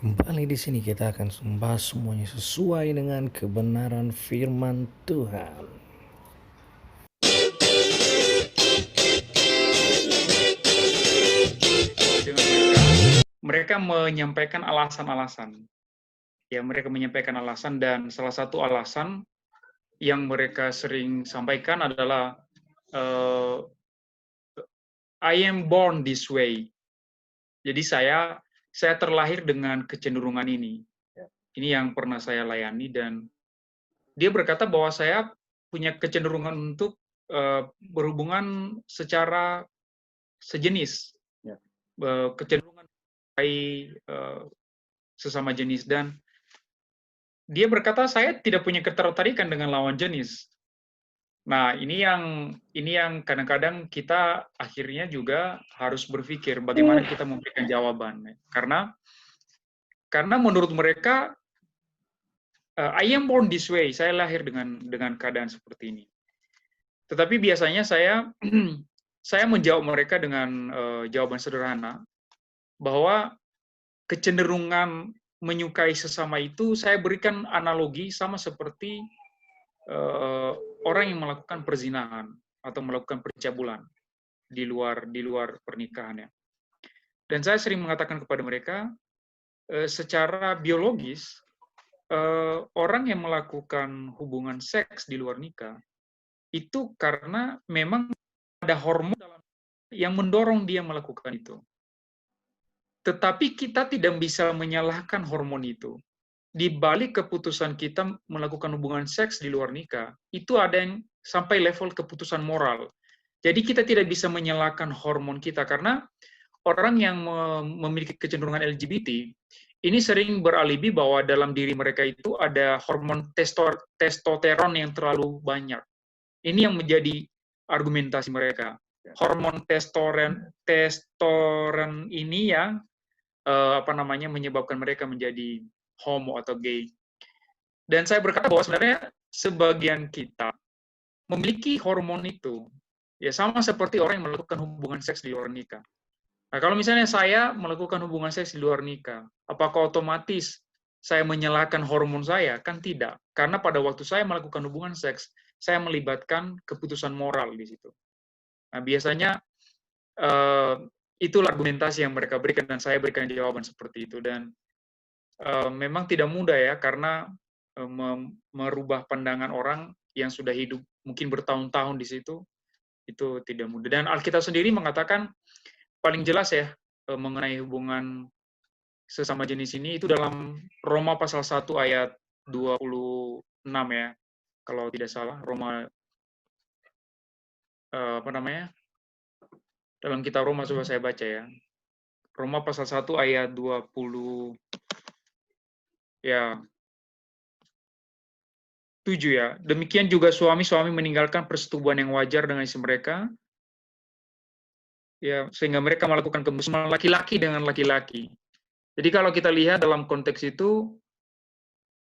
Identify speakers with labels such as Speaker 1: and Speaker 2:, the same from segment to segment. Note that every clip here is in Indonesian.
Speaker 1: Kembali di sini kita akan membahas semuanya sesuai dengan kebenaran firman Tuhan.
Speaker 2: Dengan mereka menyampaikan alasan-alasan. Ya, mereka menyampaikan alasan dan salah satu alasan yang mereka sering sampaikan adalah I am born this way. Jadi saya terlahir dengan kecenderungan ini. Ini yang pernah saya layani dan dia berkata bahwa saya punya kecenderungan untuk berhubungan secara sejenis, kecenderungan sesama jenis dan dia berkata saya tidak punya ketertarikan dengan lawan jenis. Nah, ini yang kadang-kadang kita akhirnya juga harus berpikir bagaimana kita memberikan jawaban. Karena menurut mereka I am born this way, saya lahir dengan keadaan seperti ini. Tetapi biasanya saya menjawab mereka dengan jawaban sederhana bahwa kecenderungan menyukai sesama itu saya berikan analogi sama seperti orang yang melakukan perzinahan atau melakukan pencabulan di luar pernikahannya. Dan saya sering mengatakan kepada mereka, secara biologis orang yang melakukan hubungan seks di luar nikah itu karena memang ada hormon yang mendorong dia melakukan itu. Tetapi kita tidak bisa menyalahkan hormon itu. Di balik keputusan kita melakukan hubungan seks di luar nikah, itu ada yang sampai level keputusan moral. Jadi kita tidak bisa menyalahkan hormon kita, karena orang yang memiliki kecenderungan LGBT, ini sering beralibi bahwa dalam diri mereka itu ada hormon testosteron yang terlalu banyak. Ini yang menjadi argumentasi mereka. Hormon testosteron ini yang menyebabkan mereka menjadi homo atau gay. Dan saya berkata bahwa sebenarnya sebagian kita memiliki hormon itu, ya sama seperti orang yang melakukan hubungan seks di luar nikah. Nah, kalau misalnya saya melakukan hubungan seks di luar nikah, apakah otomatis saya menyalahkan hormon saya? Kan tidak. Karena pada waktu saya melakukan hubungan seks, saya melibatkan keputusan moral di situ. Nah, biasanya itulah argumentasi yang mereka berikan dan saya berikan jawaban seperti itu. Dan memang tidak mudah ya, karena merubah pandangan orang yang sudah hidup mungkin bertahun-tahun di situ, itu tidak mudah. Dan Alkitab sendiri mengatakan paling jelas ya mengenai hubungan sesama jenis ini itu dalam Roma pasal 1 ayat 26 ya, kalau tidak salah. Roma dalam kitab Roma, coba saya baca ya. Roma pasal 1 ayat 20 ya 7 ya. Demikian juga suami-suami meninggalkan persetubuhan yang wajar dengan istri mereka, ya, sehingga mereka melakukan kemusuhan laki-laki dengan laki-laki. Jadi kalau kita lihat dalam konteks itu,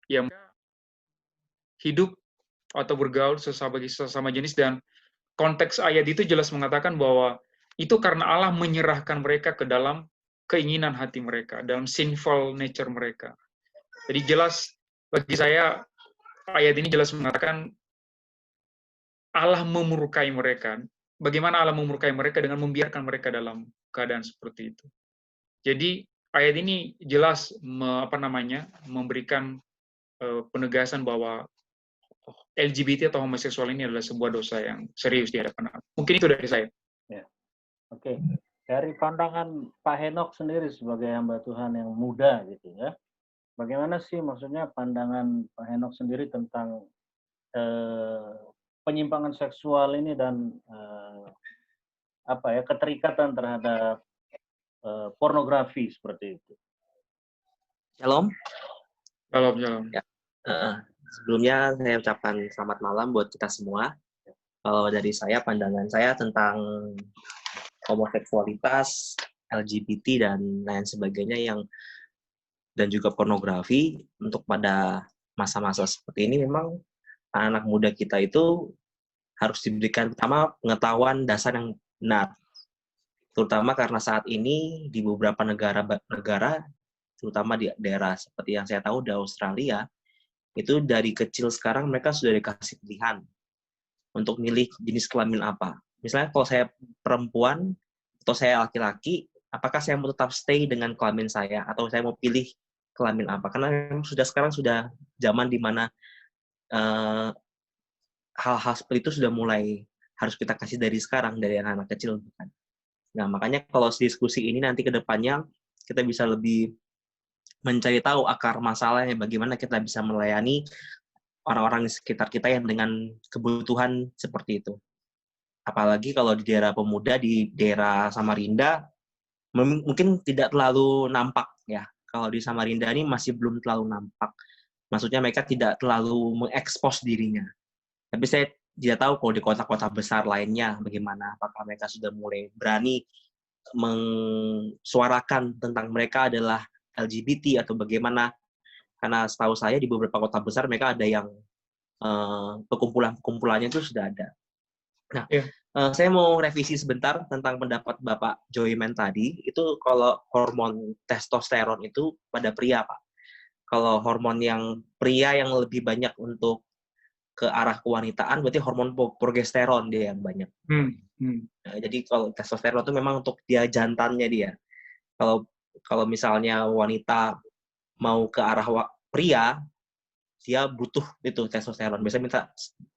Speaker 2: ya hidup atau bergaul sesama jenis, dan konteks ayat itu jelas mengatakan bahwa itu karena Allah menyerahkan mereka ke dalam keinginan hati mereka, dalam sinful nature mereka. Jadi jelas bagi saya ayat ini jelas mengatakan Allah memurkai mereka. Bagaimana Allah memurkai mereka? Dengan membiarkan mereka dalam keadaan seperti itu. Jadi ayat ini jelas memberikan penegasan bahwa LGBT atau homoseksual ini adalah sebuah dosa yang serius di hadapan Allah. Mungkin itu dari saya.
Speaker 3: Ya. Oke. Dari pandangan Pak Henok sendiri sebagai hamba Tuhan yang muda gitu ya, bagaimana sih maksudnya pandangan Pak Henok sendiri tentang penyimpangan seksual ini dan keterikatan terhadap pornografi seperti itu?
Speaker 4: Shalom.
Speaker 2: Shalom.
Speaker 4: Ya. Sebelumnya saya ucapkan selamat malam buat kita semua. Kalau dari saya, pandangan saya tentang homoseksualitas, LGBT dan lain sebagainya dan juga pornografi untuk pada masa-masa seperti ini, memang anak-anak muda kita itu harus diberikan pertama pengetahuan dasar yang benar. Terutama karena saat ini di beberapa negara terutama di daerah seperti yang saya tahu di Australia, itu dari kecil sekarang mereka sudah dikasih pilihan untuk milih jenis kelamin apa. Misalnya kalau saya perempuan atau saya laki-laki, apakah saya mau tetap stay dengan kelamin saya atau saya mau pilih kelamin apa? Karena memang sekarang sudah zaman di mana hal-hal seperti itu sudah mulai harus kita kasih dari sekarang, dari anak-anak kecil. Bukan? Nah, makanya kalau diskusi ini nanti ke depannya, kita bisa lebih mencari tahu akar masalahnya, bagaimana kita bisa melayani orang-orang di sekitar kita yang dengan kebutuhan seperti itu. Apalagi kalau di daerah pemuda, di daerah Samarinda, mungkin tidak terlalu nampak ya. Kalau di Samarinda ini masih belum terlalu nampak. Maksudnya mereka tidak terlalu mengekspos dirinya. Tapi saya tidak tahu kalau di kota-kota besar lainnya bagaimana. Apakah mereka sudah mulai berani mensuarakan tentang mereka adalah LGBT atau bagaimana. Karena setahu saya di beberapa kota besar mereka ada yang perkumpulan-perkumpulannya itu sudah ada. Nah, saya mau revisi sebentar tentang pendapat Bapak Joyman tadi. Itu kalau hormon testosteron itu pada pria, Pak. Kalau hormon yang pria yang lebih banyak untuk ke arah kewanitaan, berarti hormon progesteron dia yang banyak. Nah, jadi kalau testosteron itu memang untuk dia jantannya dia. Kalau misalnya wanita mau ke arah pria, dia butuh itu testosteron. Biasanya minta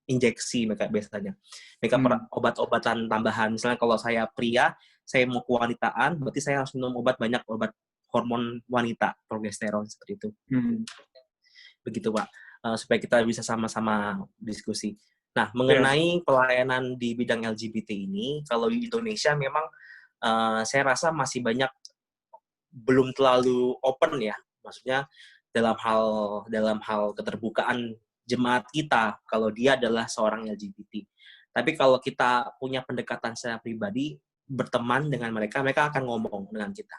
Speaker 4: injeksi mereka biasanya. Mereka obat-obatan tambahan. Misalnya kalau saya pria, saya mau kewanitaan, berarti saya harus minum banyak obat hormon wanita, progesteron seperti itu. Begitu, Pak. Supaya kita bisa sama-sama diskusi. Nah, mengenai pelayanan di bidang LGBT ini, kalau di Indonesia memang saya rasa masih banyak belum terlalu open ya. Maksudnya dalam hal keterbukaan jemaat kita kalau dia adalah seorang LGBT. Tapi kalau kita punya pendekatan secara pribadi, berteman dengan mereka akan ngomong dengan kita.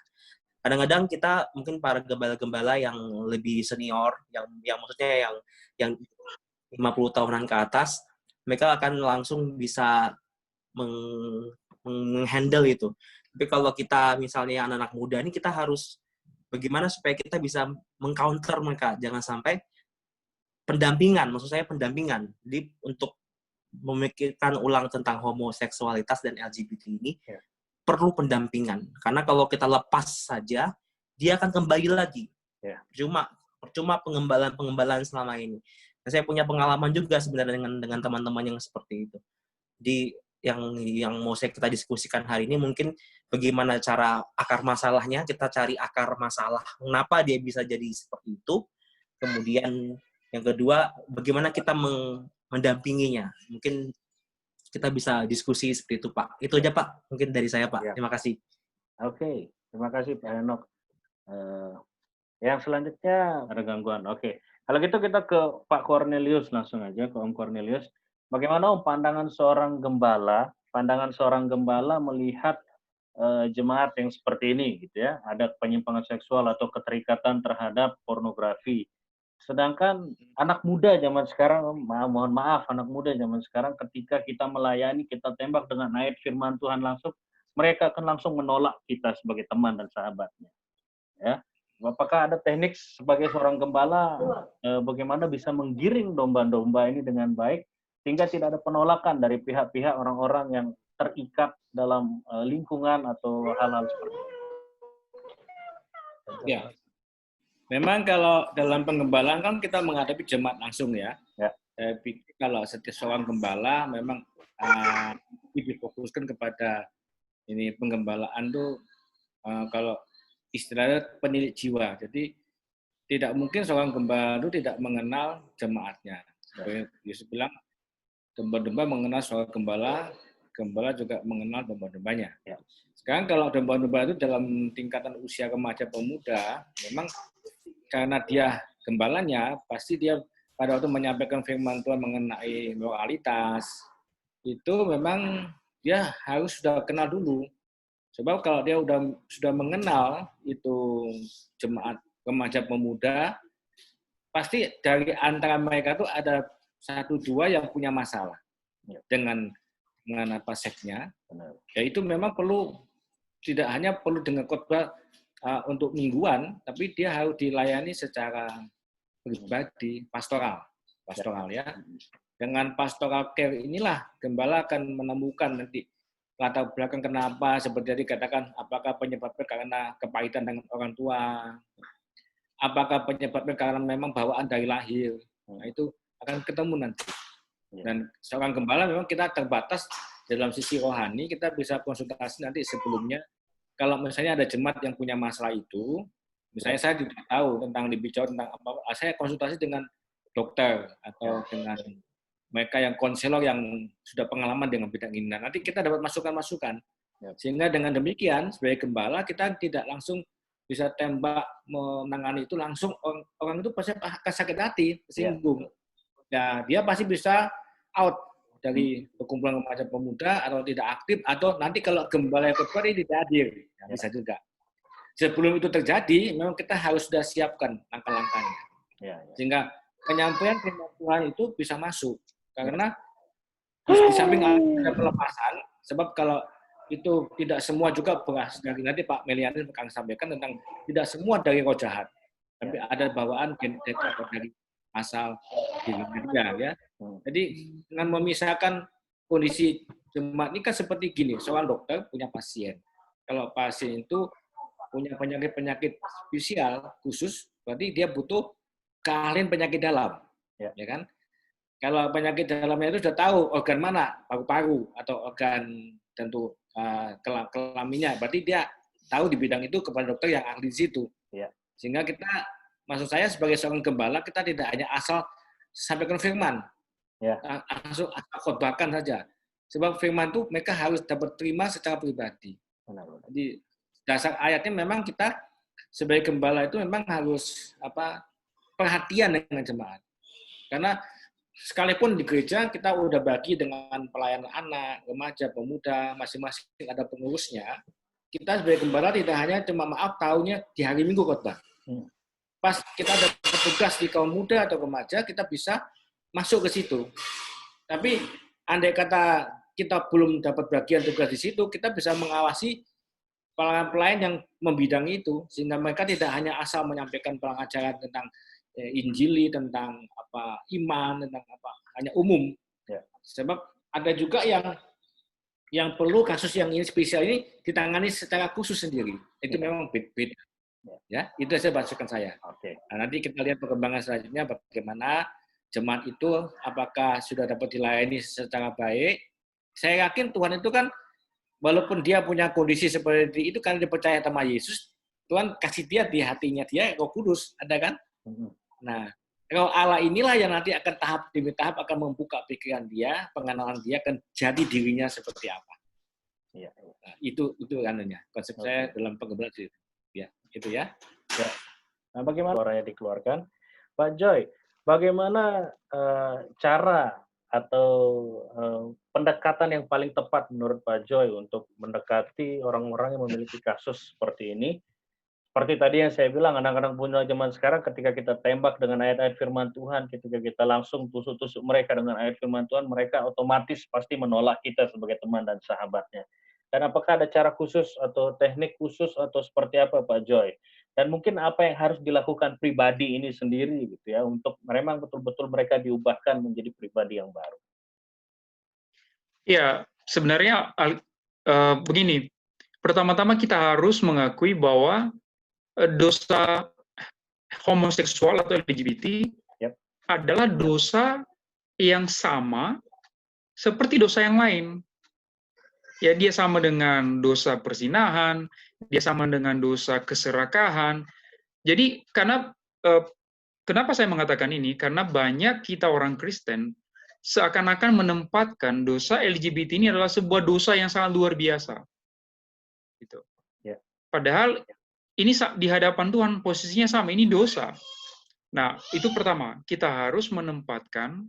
Speaker 4: Kadang-kadang kita mungkin para gembala-gembala yang lebih senior, yang maksudnya yang 50 tahunan ke atas, mereka akan langsung bisa menghandle itu. Tapi kalau kita misalnya anak-anak muda ini, kita harus bagaimana supaya kita bisa mengcounter mereka. Jangan sampai pendampingan, maksud saya pendampingan. Jadi untuk memikirkan ulang tentang homoseksualitas dan LGBT ini, perlu pendampingan. Karena kalau kita lepas saja, dia akan kembali lagi. Percuma pengembalaan selama ini. Dan saya punya pengalaman juga sebenarnya dengan teman-teman yang seperti itu. Jadi yang mau kita diskusikan hari ini mungkin bagaimana cara akar masalahnya, kita cari akar masalah. Kenapa dia bisa jadi seperti itu. Kemudian yang kedua, bagaimana kita mendampinginya. Mungkin kita bisa diskusi seperti itu, Pak. Itu aja, Pak. Mungkin dari saya, Pak. Terima kasih.
Speaker 3: Oke. Terima kasih, Pak Henok. Yang selanjutnya ada gangguan. Oke. Kalau gitu kita ke Pak Cornelius langsung aja, ke Om Cornelius. Bagaimana Om pandangan seorang gembala melihat jemaat yang seperti ini, gitu ya? Ada penyimpangan seksual atau keterikatan terhadap pornografi. Sedangkan anak muda zaman sekarang, mohon maaf, anak muda zaman sekarang ketika kita melayani, kita tembak dengan ayat firman Tuhan langsung, mereka akan langsung menolak kita sebagai teman dan sahabatnya. Ya, apakah ada teknik sebagai seorang gembala bagaimana bisa menggiring domba-domba ini dengan baik sehingga tidak ada penolakan dari pihak-pihak orang-orang yang terikat dalam lingkungan atau hal-hal seperti itu?
Speaker 5: Ya. Memang kalau dalam penggembalaan kan kita menghadapi jemaat langsung ya. Saya pikir kalau setiap seorang gembala memang difokuskan kepada ini penggembalaan tuh kalau istilahnya penilik jiwa. Jadi tidak mungkin seorang gembala itu tidak mengenal jemaatnya. Seperti Yesus bilang, domba-domba mengenal seorang gembala, gembala juga mengenal domba-dombanya. Sekarang kalau domba-domba itu dalam tingkatan usia remaja pemuda, memang karena dia gembalanya, pasti dia pada waktu menyampaikan firman Tuhan mengenai moralitas, itu memang dia harus sudah kenal dulu. Sebab kalau dia sudah mengenal itu jemaat remaja pemuda, pasti dari antara mereka itu ada 1-2 yang punya masalah dengan apa seksnya. Ya itu memang perlu, tidak hanya perlu dengan khotbah untuk mingguan, tapi dia harus dilayani secara pribadi, pastoral ya. Dengan pastoral care inilah gembala akan menemukan nanti latar belakang kenapa, seperti tadi katakan, apakah penyebabnya karena kepahitan dengan orang tua, apakah penyebabnya karena memang bawaan dari lahir. Nah, itu akan ketemu nanti. Dan seorang gembala memang kita terbatas dalam sisi rohani, kita bisa konsultasi nanti sebelumnya. Kalau misalnya ada jemaat yang punya masalah itu, misalnya saya tidak tahu tentang dibicara tentang apa, saya konsultasi dengan dokter atau dengan mereka yang konselor yang sudah pengalaman dengan bidang ini. Nah, nanti kita dapat masukan-masukan. Sehingga dengan demikian, sebagai gembala, kita tidak langsung bisa tembak menangani itu langsung, orang itu pasti akan sakit hati, tersinggung. Ya, dia pasti bisa out dari perkumpulan remaja pemuda atau tidak aktif, atau nanti kalau gembala yang kedua ini tidak hadir. Ya, bisa juga. Sebelum itu terjadi, memang kita harus sudah siapkan langkah-langkahnya. Sehingga penyampaian firman Tuhan itu bisa masuk. Karena di samping ada pelepasan, sebab kalau itu tidak semua juga beras. Nanti Pak Melianis akan sampaikan tentang tidak semua dari roh jahat, tapi ada bawaan genetik dari asal dirinya dia. Ya. Jadi dengan memisahkan kondisi jemaat ini kan seperti gini, seorang dokter punya pasien. Kalau pasien itu punya penyakit-penyakit spesial khusus, berarti dia butuh keahlian penyakit dalam, ya kan? Kalau penyakit dalamnya itu sudah tahu organ mana, paru-paru atau organ tentu kelaminnya, berarti dia tahu di bidang itu kepada dokter yang ahli di situ. Sehingga kita, maksud saya sebagai seorang gembala, kita tidak hanya asal sampaikan firman, langsung khotbahkan saja. Sebab firman itu mereka harus dapat terima secara pribadi. Jadi dasar ayatnya memang kita sebagai gembala itu memang harus perhatian dengan jemaat. Karena sekalipun di gereja kita udah bagi dengan pelayanan anak, remaja, pemuda, masing-masing ada pengurusnya. Kita sebagai gembala tidak hanya cuma tahunya di hari Minggu khotbah. Pas kita ada petugas di kaum muda atau remaja, kita bisa masuk ke situ. Tapi andai kata kita belum dapat bagian tugas di situ, kita bisa mengawasi pelayan-pelayan yang membidangi itu, sehingga mereka tidak hanya asal menyampaikan pengajaran tentang Injili, tentang iman, tentang hanya umum. Sebab ada juga yang perlu kasus yang ini spesial ini ditangani secara khusus sendiri. Itu memang beda. Ya, itu saya bacakan saya. Nah, nanti kita lihat perkembangan selanjutnya bagaimana jemaat itu apakah sudah dapat dilayani secara baik. Saya yakin Tuhan itu kan walaupun dia punya kondisi seperti itu karena dia percaya sama Yesus, Tuhan kasih dia di hatinya dia Roh Kudus, ada kan? Nah, Roh Allah inilah yang nanti akan tahap demi tahap akan membuka pikiran dia, pengenalan dia akan jadi dirinya seperti apa. Nah, itu anunya konsep saya dalam penggembalaan itu. Ya, itu ya.
Speaker 3: Nah, bagaimana suaranya dikeluarkan? Pak Joy, bagaimana cara atau pendekatan yang paling tepat menurut Pak Joy untuk mendekati orang-orang yang memiliki kasus seperti ini? Seperti tadi yang saya bilang, anak-anak muda zaman sekarang ketika kita tembak dengan ayat-ayat firman Tuhan, ketika kita langsung tusuk-tusuk mereka dengan ayat firman Tuhan, mereka otomatis pasti menolak kita sebagai teman dan sahabatnya. Dan apakah ada cara khusus atau teknik khusus atau seperti apa Pak Joy? Dan mungkin apa yang harus dilakukan pribadi ini sendiri gitu ya, untuk memang betul-betul mereka diubahkan menjadi pribadi yang baru?
Speaker 2: Ya, sebenarnya begini. Pertama-tama kita harus mengakui bahwa dosa homoseksual atau LGBT adalah dosa yang sama seperti dosa yang lain. Ya, dia sama dengan dosa perzinahan, dia sama dengan dosa keserakahan. Jadi, kenapa saya mengatakan ini? Karena banyak kita orang Kristen seakan-akan menempatkan dosa LGBT ini adalah sebuah dosa yang sangat luar biasa. Gitu. Padahal ini di hadapan Tuhan posisinya sama, ini dosa. Nah, itu pertama, kita harus menempatkan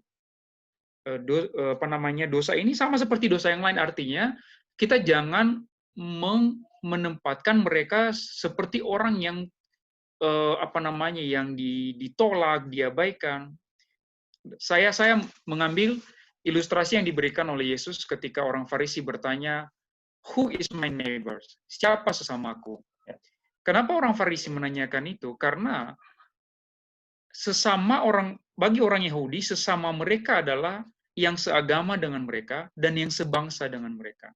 Speaker 2: dosa ini sama seperti dosa yang lain, artinya kita jangan menempatkan mereka seperti orang yang yang ditolak, diabaikan. Saya mengambil ilustrasi yang diberikan oleh Yesus ketika orang Farisi bertanya, "Who is my neighbor?" Siapa sesamaku? Kenapa orang Farisi menanyakan itu? Karena bagi orang Yahudi, sesama mereka adalah yang seagama dengan mereka dan yang sebangsa dengan mereka.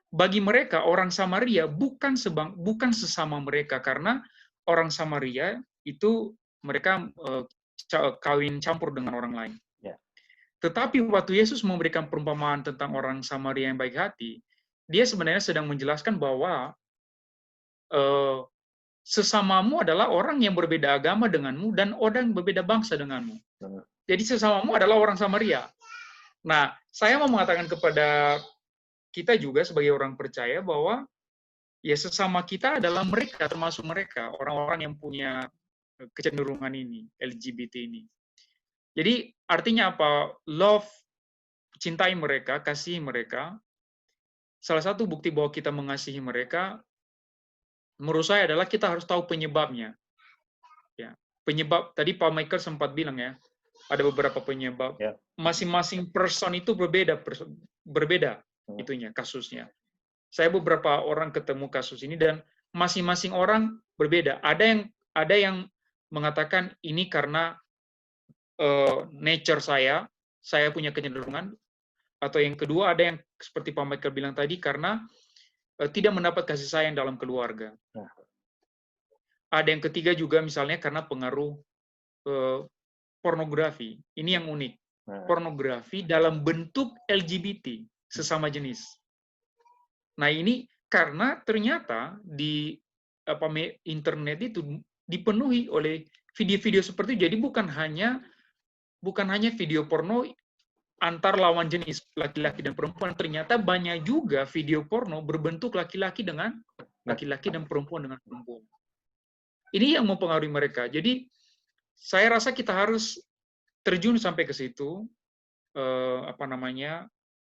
Speaker 2: Bagi mereka, orang Samaria bukan sesama mereka, karena orang Samaria itu mereka kawin campur dengan orang lain.
Speaker 3: Ya.
Speaker 2: Tetapi waktu Yesus memberikan perumpamaan tentang orang Samaria yang baik hati, dia sebenarnya sedang menjelaskan bahwa sesamamu adalah orang yang berbeda agama denganmu dan orang yang berbeda bangsa denganmu. Jadi sesamamu adalah orang Samaria. Nah, saya mau mengatakan kepada kita juga sebagai orang percaya bahwa ya sesama kita adalah mereka, termasuk mereka, orang-orang yang punya kecenderungan ini, LGBT ini. Jadi artinya apa? Love, cintai mereka, kasihi mereka. Salah satu bukti bahwa kita mengasihi mereka, menurut saya adalah kita harus tahu penyebabnya. Ya, penyebab tadi Pak Michael sempat bilang ya, ada beberapa penyebab.
Speaker 3: Ya.
Speaker 2: Masing-masing person itu berbeda itunya kasusnya. Saya beberapa orang ketemu kasus ini dan masing-masing orang berbeda. Ada yang mengatakan ini karena nature saya punya kecenderungan, atau yang kedua ada yang seperti Pak Michael bilang tadi karena tidak mendapat kasih sayang dalam keluarga. Ada yang ketiga juga misalnya karena pengaruh pornografi. Ini yang unik. Pornografi dalam bentuk LGBT, sesama jenis. Nah ini karena ternyata di internet itu dipenuhi oleh video-video seperti itu. Jadi bukan hanya video porno antar lawan jenis laki-laki dan perempuan, ternyata banyak juga video porno berbentuk laki-laki dengan laki-laki dan perempuan dengan perempuan. Ini yang mempengaruhi mereka. Jadi saya rasa kita harus terjun sampai ke situ,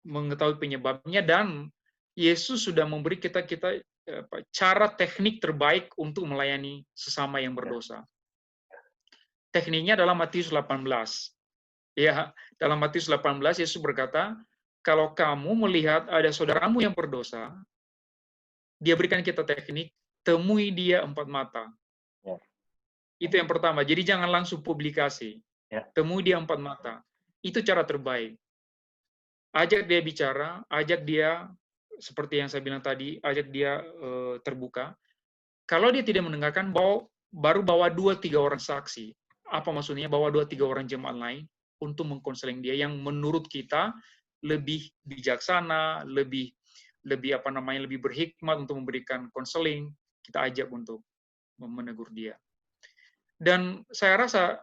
Speaker 2: mengetahui penyebabnya, dan Yesus sudah memberi kita cara teknik terbaik untuk melayani sesama yang berdosa. Tekniknya adalah Matius 18. Ya, dalam Matius 18 Yesus berkata, kalau kamu melihat ada saudaramu yang berdosa, dia berikan kita teknik, temui dia 4 mata.
Speaker 3: Ya.
Speaker 2: Itu yang pertama. Jadi jangan langsung publikasi.
Speaker 3: Ya.
Speaker 2: Temui dia 4 mata. Itu cara terbaik. Ajak dia bicara, ajak dia, seperti yang saya bilang tadi, ajak dia terbuka. Kalau dia tidak mendengarkan, baru bawa 2-3 orang saksi. Apa maksudnya? Bawa 2-3 orang jemaat lain untuk mengkonseling dia yang menurut kita lebih bijaksana, lebih berhikmat untuk memberikan konseling. Kita ajak untuk menegur dia. Dan saya rasa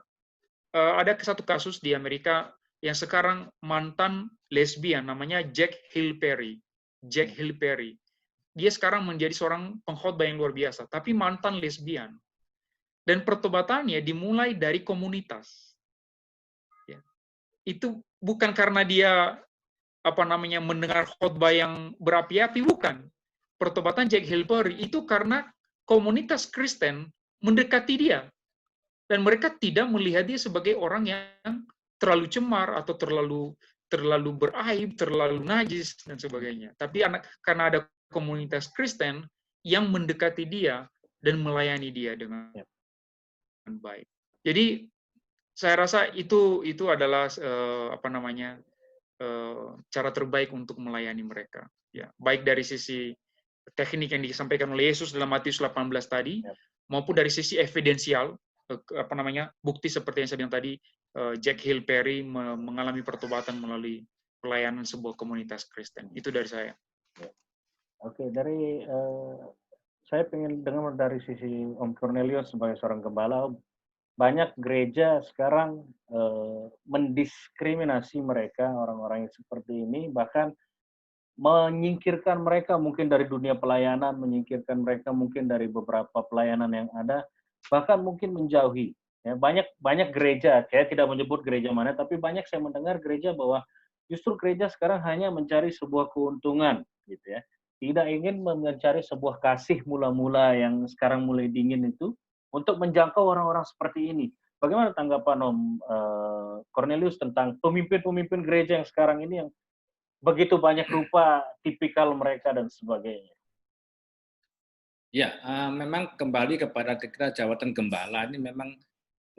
Speaker 2: ada satu kasus di Amerika yang sekarang mantan lesbian, namanya Jack Hill Perry. Jack Hill Perry. Dia sekarang menjadi seorang pengkhotbah yang luar biasa, tapi mantan lesbian. Dan pertobatannya dimulai dari komunitas. Ya. Itu bukan karena dia mendengar khotbah yang berapi-api, bukan. Pertobatan Jack Hill Perry itu karena komunitas Kristen mendekati dia. Dan mereka tidak melihat dia sebagai orang yang terlalu cemar atau terlalu beraib, terlalu najis dan sebagainya. Tapi karena ada komunitas Kristen yang mendekati dia dan melayani dia dengan baik. Jadi saya rasa itu adalah cara terbaik untuk melayani mereka. Ya, baik dari sisi teknik yang disampaikan oleh Yesus dalam Matius 18 tadi, maupun dari sisi evidensial, bukti seperti yang saya bilang tadi, Jack Hill Perry mengalami pertobatan melalui pelayanan sebuah komunitas Kristen. Itu dari saya.
Speaker 3: Oke, saya ingin dengar dari sisi Om Cornelius sebagai seorang gembala. Banyak gereja sekarang mendiskriminasi mereka, orang-orang yang seperti ini, bahkan menyingkirkan mereka mungkin dari dunia pelayanan, menyingkirkan mereka mungkin dari beberapa pelayanan yang ada, bahkan mungkin menjauhi. Ya, banyak gereja, saya tidak menyebut gereja mana, tapi banyak saya mendengar gereja bahwa justru gereja sekarang hanya mencari sebuah keuntungan, gitu ya. Tidak ingin mencari sebuah kasih mula-mula yang sekarang mulai dingin itu untuk menjangkau orang-orang seperti ini. Bagaimana tanggapan Om Cornelius tentang pemimpin-pemimpin gereja yang sekarang ini yang begitu banyak rupa tipikal mereka dan sebagainya?
Speaker 5: Ya, memang kembali kepada kita jabatan gembala ini memang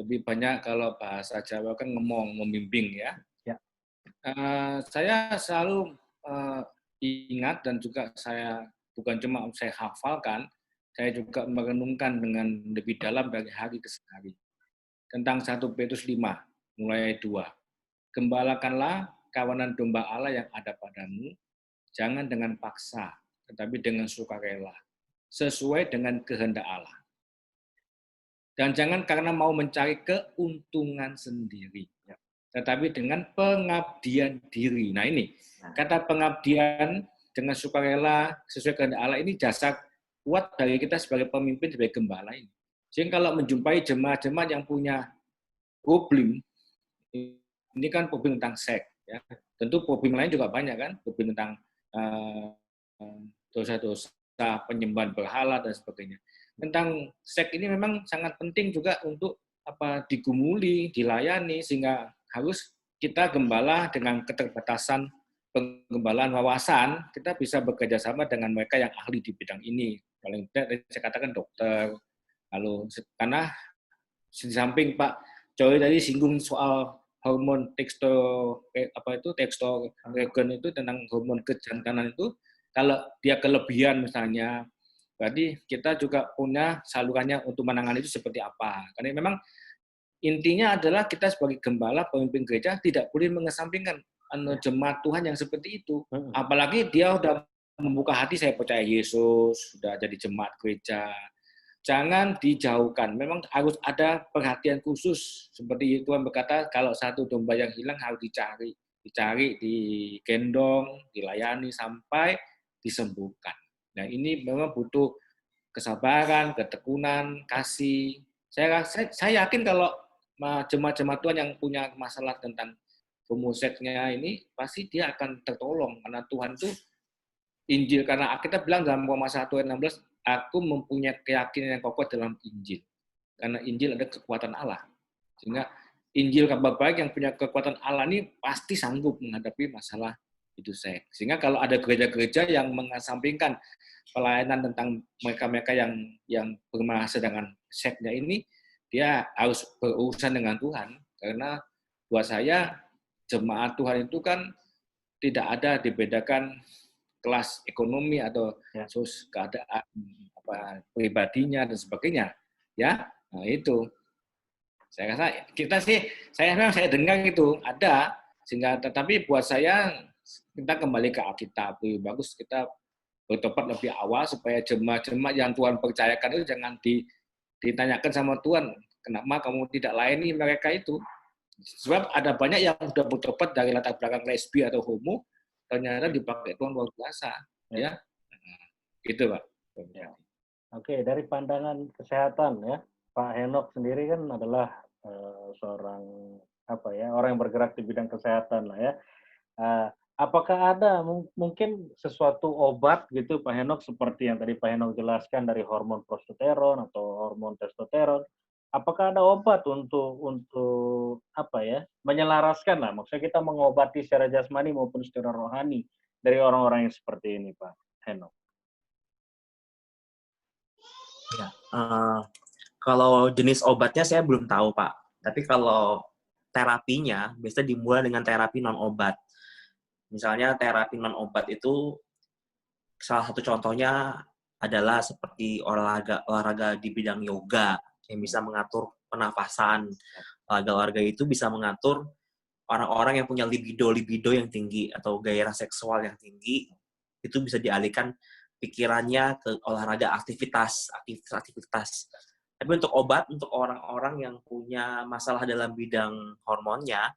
Speaker 5: lebih banyak kalau bahasa Jawa kan ngomong, membimbing ya.
Speaker 3: Ya.
Speaker 5: Saya selalu ingat dan juga saya bukan cuma saya hafalkan, saya juga merenungkan dengan lebih dalam dari hari ke hari. Tentang 1 Petrus 5, mulai 2. Gembalakanlah kawanan domba Allah yang ada padamu, jangan dengan paksa, tetapi dengan sukarela, sesuai dengan kehendak Allah. Dan jangan karena mau mencari keuntungan sendiri, tetapi dengan pengabdian diri. Nah ini, kata pengabdian dengan sukarela sesuai kehendak Allah ini dasar kuat dari kita sebagai pemimpin, sebagai gembala ini. Sehingga kalau menjumpai jemaat-jemaat yang punya problem, ini kan problem tentang seks, ya. Tentu problem lain juga banyak kan, problem tentang dosa-dosa, penyembahan berhala dan sebagainya. Tentang seks ini memang sangat penting juga untuk digumuli, dilayani, sehingga harus kita gembala dengan keterbatasan penggembalaan wawasan, kita bisa bekerja sama dengan mereka yang ahli di bidang ini. Paling tidak saya katakan dokter. Lalu karena di samping Pak Joy tadi singgung soal hormon testosteron itu tentang hormon kejantanan itu, kalau dia kelebihan misalnya, berarti kita juga punya salurannya untuk menangani itu seperti apa. Karena memang intinya adalah kita sebagai gembala, pemimpin gereja tidak boleh mengesampingkan jemaat Tuhan yang seperti itu. Apalagi dia udah membuka hati, saya percaya Yesus, sudah jadi jemaat gereja. Jangan dijauhkan. Memang harus ada perhatian khusus. Seperti Tuhan berkata, kalau satu domba yang hilang harus dicari. Dicari, digendong, dilayani sampai disembuhkan. Nah ini memang butuh kesabaran, ketekunan, kasih. Saya yakin kalau jemaat-jemaat Tuhan yang punya masalah tentang homoseksnya ini, pasti dia akan tertolong. Karena Tuhan itu Injil, karena kita bilang dalam Roma 1 ayat 16, aku mempunyai keyakinan yang kokoh dalam Injil. Karena Injil ada kekuatan Allah. Sehingga Injil kabar baik yang punya kekuatan Allah ini pasti sanggup menghadapi masalah itu seks. Sehingga kalau ada gereja-gereja yang mengesampingkan pelayanan tentang mereka-mereka yang bermasalah dengan seksnya ini, dia harus berurusan dengan Tuhan. Karena buat saya, jemaat Tuhan itu kan tidak ada dibedakan kelas ekonomi atau keadaan pribadinya dan sebagainya, ya. Nah itu saya rasa saya dengar itu ada, sehingga tetapi buat saya kita kembali ke Alkitab, lebih bagus kita bertobat lebih awal supaya jemaat-jemaat yang Tuhan percayakan itu jangan ditanyakan sama Tuhan, kenapa kamu tidak layani mereka itu. Sebab ada banyak yang sudah bertobat dari latar belakang lesbi atau homo, ternyata dipakai Tuhan luar biasa, ya. Gitu, Pak.
Speaker 3: Ya. Oke, dari pandangan kesehatan ya, Pak Henok sendiri kan adalah seorang orang yang bergerak di bidang kesehatan lah ya. Apakah ada mungkin sesuatu obat gitu Pak Henok, seperti yang tadi Pak Henok jelaskan dari hormon progesterone atau hormon testosteron? Apakah ada obat untuk menyelaraskan lah, maksudnya kita mengobati secara jasmani maupun secara rohani dari orang-orang yang seperti ini, Pak Henok?
Speaker 4: Ya, kalau jenis obatnya saya belum tahu, Pak. Tapi kalau terapinya biasanya dimulai dengan terapi non obat. Misalnya terapi non obat itu salah satu contohnya adalah seperti olahraga di bidang yoga yang bisa mengatur pernafasan. Olahraga itu bisa mengatur orang-orang yang punya libido yang tinggi atau gairah seksual yang tinggi, itu bisa dialihkan pikirannya ke olahraga, aktivitas. Tapi untuk obat, untuk orang-orang yang punya masalah dalam bidang hormonnya,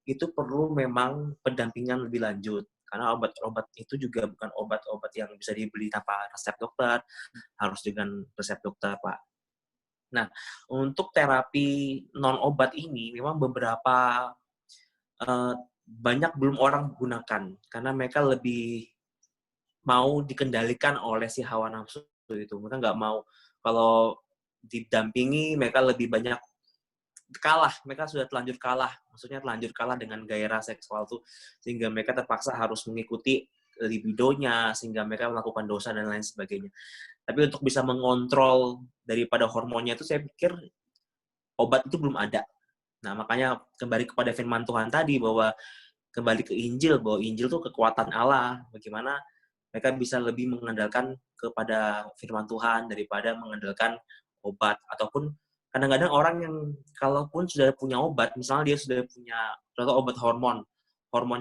Speaker 4: itu perlu memang pendampingan lebih lanjut. Karena obat-obat itu juga bukan obat-obat yang bisa dibeli tanpa resep dokter, harus dengan resep dokter, Pak. Nah, untuk terapi non-obat ini, memang beberapa banyak belum orang gunakan, karena mereka lebih mau dikendalikan oleh si hawa nafsu itu. Mereka nggak mau, kalau didampingi, mereka lebih banyak kalah, mereka sudah terlanjur kalah dengan gairah seksual tuh, sehingga mereka terpaksa harus mengikuti libidonya sehingga mereka melakukan dosa dan lain sebagainya. Tapi untuk bisa mengontrol daripada hormonnya itu saya pikir obat itu belum ada. Nah, makanya kembali kepada firman Tuhan tadi bahwa kembali ke Injil, bahwa Injil itu kekuatan Allah. Bagaimana mereka bisa lebih mengandalkan kepada firman Tuhan daripada mengandalkan obat. Ataupun kadang-kadang orang yang kalaupun sudah punya obat, misalnya dia sudah punya contoh obat hormon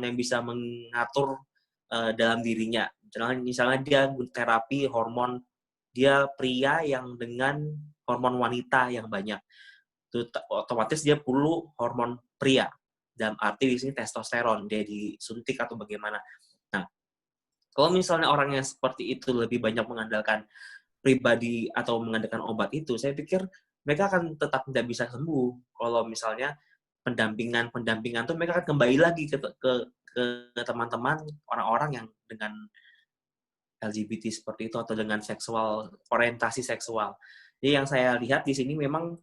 Speaker 4: yang bisa mengatur dalam dirinya. Misalnya dia terapi hormon, dia pria yang dengan hormon wanita yang banyak. Itu otomatis dia perlu hormon pria. Dalam arti di sini testosteron, dia disuntik atau bagaimana. Nah, kalau misalnya orang yang seperti itu lebih banyak mengandalkan pribadi atau mengandalkan obat itu, saya pikir mereka akan tetap tidak bisa sembuh. Kalau misalnya pendampingan tuh mereka akan kembali lagi ke teman-teman orang-orang yang dengan LGBT seperti itu atau dengan orientasi seksual. Jadi yang saya lihat di sini memang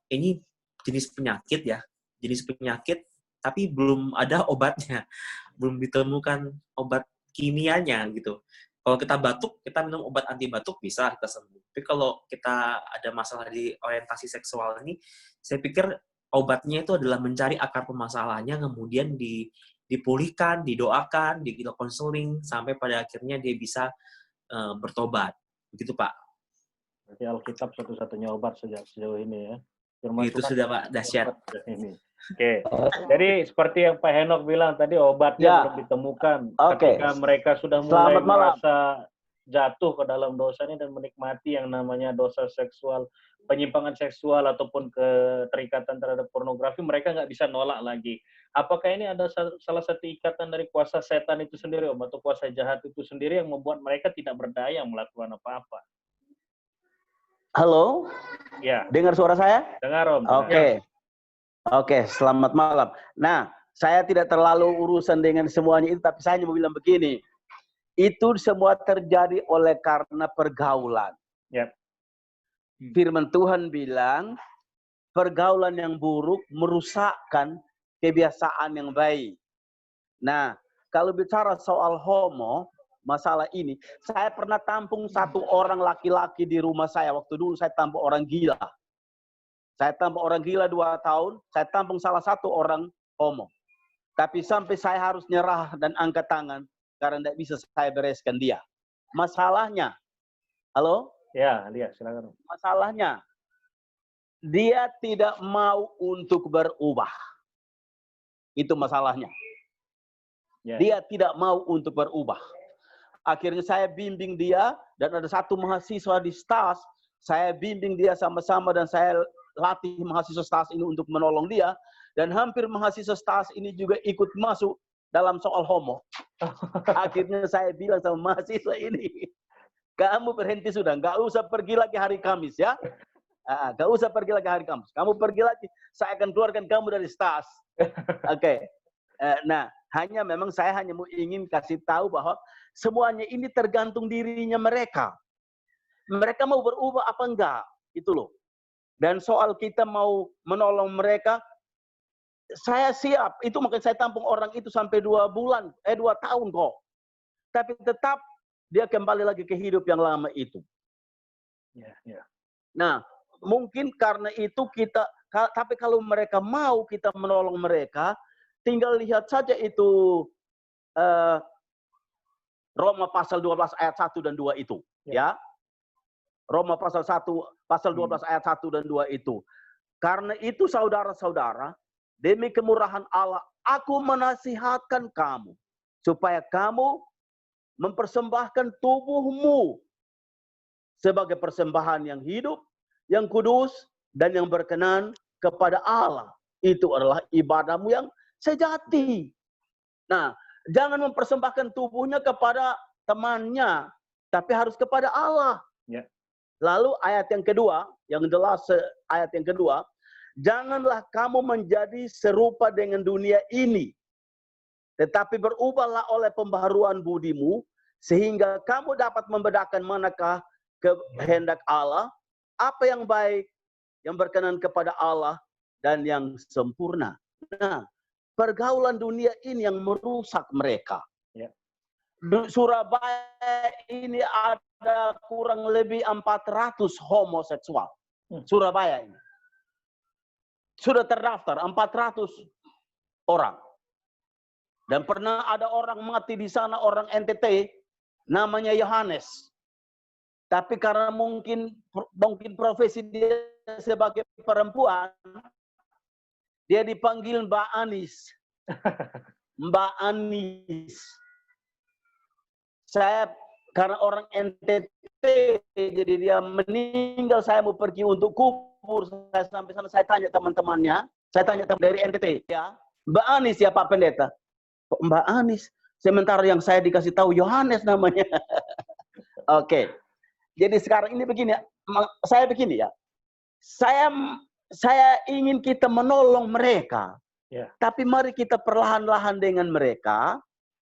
Speaker 4: ini jenis penyakit, tapi belum ada obatnya, belum ditemukan obat kimianya gitu. Kalau kita batuk, kita minum obat anti batuk bisa kita sembuh. Tapi kalau kita ada masalah di orientasi seksual ini, saya pikir obatnya itu adalah mencari akar permasalahannya, kemudian dipulihkan, didoakan, dilakukan konseling, sampai pada akhirnya dia bisa bertobat. Begitu, Pak.
Speaker 3: Berarti Alkitab satu-satunya obat sejauh ini ya. Firman
Speaker 4: Itu
Speaker 3: Tuhan
Speaker 4: sudah, Pak, dahsyat.
Speaker 3: Ini. Oke. Jadi seperti yang Pak Henok bilang tadi, obatnya belum ditemukan. Ketika mereka sudah mulai merasa jatuh ke dalam dosa ini dan menikmati yang namanya dosa seksual, penyimpangan seksual ataupun keterikatan terhadap pornografi, mereka nggak bisa nolak lagi. Apakah ini ada salah satu ikatan dari kuasa setan itu sendiri, Om, atau kuasa jahat itu sendiri yang membuat mereka tidak berdaya melakukan apa-apa?
Speaker 6: Halo?
Speaker 3: Ya.
Speaker 6: Dengar suara saya?
Speaker 3: Dengar, Om.
Speaker 6: Oke, selamat malam. Nah, saya tidak terlalu urusan dengan semuanya itu, tapi saya hanya mau bilang begini. Itu semua terjadi oleh karena pergaulan.
Speaker 3: Yep.
Speaker 6: Firman Tuhan bilang, pergaulan yang buruk merusakkan kebiasaan yang baik. Nah, kalau bicara soal homo, masalah ini, saya pernah tampung satu orang laki-laki di rumah saya. Waktu dulu saya tampung orang gila. Saya tampung orang gila 2 tahun, saya tampung salah satu orang homo. Tapi sampai saya harus nyerah dan angkat tangan, karena tidak bisa saya bereskan dia. Masalahnya, halo?
Speaker 3: Ya, lihat, silakan.
Speaker 6: Masalahnya, dia tidak mau untuk berubah. Itu masalahnya.
Speaker 3: Ya.
Speaker 6: Dia tidak mau untuk berubah. Akhirnya saya bimbing dia, dan ada satu mahasiswa di STAS, saya bimbing dia sama-sama dan saya latih mahasiswa STAS ini untuk menolong dia, dan hampir mahasiswa STAS ini juga ikut masuk dalam soal homo. Akhirnya saya bilang sama mahasiswa ini, kamu berhenti sudah, nggak usah pergi lagi hari Kamis ya. Nggak usah pergi lagi hari Kamis. Kamu pergi lagi, saya akan keluarkan kamu dari STAS. Oke. Nah, memang saya hanya mau ingin kasih tahu bahwa semuanya ini tergantung dirinya mereka. Mereka mau berubah apa enggak, itu loh. Dan soal kita mau menolong mereka, saya siap. Itu makanya saya tampung orang itu sampai 2 tahun kok. Tapi tetap dia kembali lagi ke hidup yang lama itu.
Speaker 3: Ya.
Speaker 6: Nah, mungkin karena itu tapi kalau mereka mau kita menolong mereka, tinggal lihat saja itu Roma pasal 12 ayat 1 dan 2 itu. Ya. Roma pasal 12 ayat 1 dan 2 itu. Karena itu saudara-saudara, demi kemurahan Allah, aku menasihatkan kamu, supaya kamu mempersembahkan tubuhmu sebagai persembahan yang hidup, yang kudus, dan yang berkenan kepada Allah. Itu adalah ibadahmu yang sejati. Nah, jangan mempersembahkan tubuhnya kepada temannya, tapi harus kepada Allah.
Speaker 3: Ya.
Speaker 6: Lalu ayat yang kedua, yang jelas ayat yang kedua, janganlah kamu menjadi serupa dengan dunia ini, tetapi berubahlah oleh pembaharuan budimu, sehingga kamu dapat membedakan manakah kehendak Allah, apa yang baik, yang berkenan kepada Allah, dan yang sempurna. Nah, pergaulan dunia ini yang merusak mereka.
Speaker 3: Ya.
Speaker 6: Surabaya ini ada kurang lebih 400 homoseksual. Surabaya ini. Sudah terdaftar 400 orang. Dan pernah ada orang mati di sana, orang NTT, namanya Yohanes. Tapi karena mungkin profesi dia sebagai perempuan, dia dipanggil Mbak Anis. Mbak Anis. Saya karena orang NTT, jadi dia meninggal, saya mau pergi untuk kubur. Saya sampai sana, saya tanya teman-temannya, saya tanya teman dari NTT, ya, Mbak Anis ya Pak Pendeta. Mbak Anis, sementara yang saya dikasih tahu Yohanes namanya. Oke. Jadi sekarang ini begini, saya begini ya. Saya ingin kita menolong mereka.
Speaker 3: Ya.
Speaker 6: Tapi mari kita perlahan-lahan dengan mereka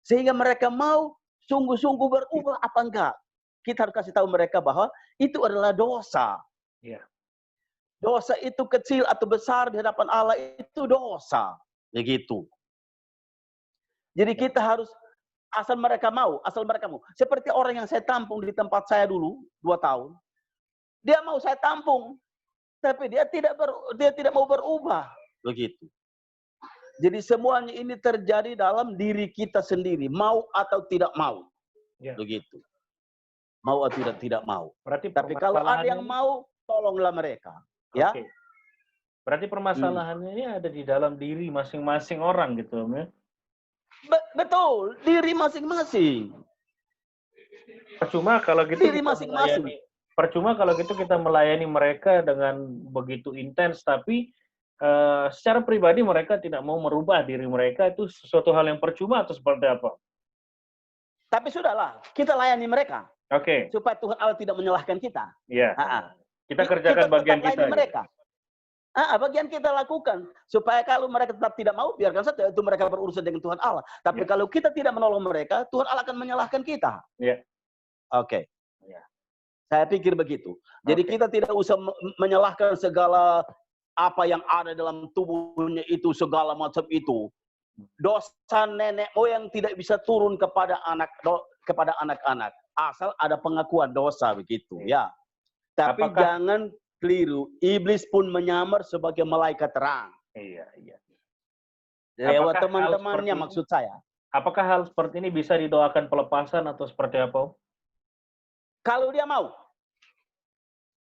Speaker 6: sehingga mereka mau sungguh-sungguh berubah apa enggak. Kita harus kasih tahu mereka bahwa itu adalah dosa.
Speaker 3: Ya.
Speaker 6: Dosa itu kecil atau besar di hadapan Allah itu dosa. Begitu. Jadi kita harus asal mereka mau. Seperti orang yang saya tampung di tempat saya dulu 2 tahun. Dia mau saya tampung, tapi dia tidak mau berubah. Begitu. Jadi semuanya ini terjadi dalam diri kita sendiri, mau atau tidak mau.
Speaker 3: Ya.
Speaker 6: Begitu. Mau atau tidak mau.
Speaker 3: Berarti
Speaker 6: Tapi kalau ada yang mau, tolonglah mereka. Ya.
Speaker 3: Oke. Berarti permasalahannya ini ada di dalam diri masing-masing orang gitu, Om, ya?
Speaker 6: Betul, diri masing-masing.
Speaker 3: Percuma kalau gitu
Speaker 6: Diri masing-masing.
Speaker 3: Percuma kalau gitu kita melayani mereka dengan begitu intens, tapi secara pribadi mereka tidak mau merubah diri mereka, itu sesuatu hal yang percuma atau seperti apa?
Speaker 6: Tapi sudahlah, kita layani mereka.
Speaker 3: Oke.
Speaker 6: Supaya Tuhan Allah tidak menyalahkan kita.
Speaker 3: Iya. Kita kerjakan bagian kita.
Speaker 6: Mereka. Bagian kita lakukan. Supaya kalau mereka tetap tidak mau, biarkan saja itu mereka berurusan dengan Tuhan Allah. Tapi kalau kita tidak menolong mereka, Tuhan Allah akan menyalahkan kita.
Speaker 3: Iya.
Speaker 6: Oke.
Speaker 3: Ya.
Speaker 6: Saya pikir begitu. Jadi kita tidak usah menyalahkan segala apa yang ada dalam tubuhnya itu, segala macam itu. Dosa nenek moyang tidak bisa turun kepada anak-anak. Asal ada pengakuan dosa begitu, ya. Tapi jangan keliru. Iblis pun menyamar sebagai malaikat terang.
Speaker 3: Iya.
Speaker 6: Lewat teman-temannya maksud saya.
Speaker 3: Apakah hal seperti ini bisa didoakan pelepasan atau seperti apa?
Speaker 6: Kalau dia mau.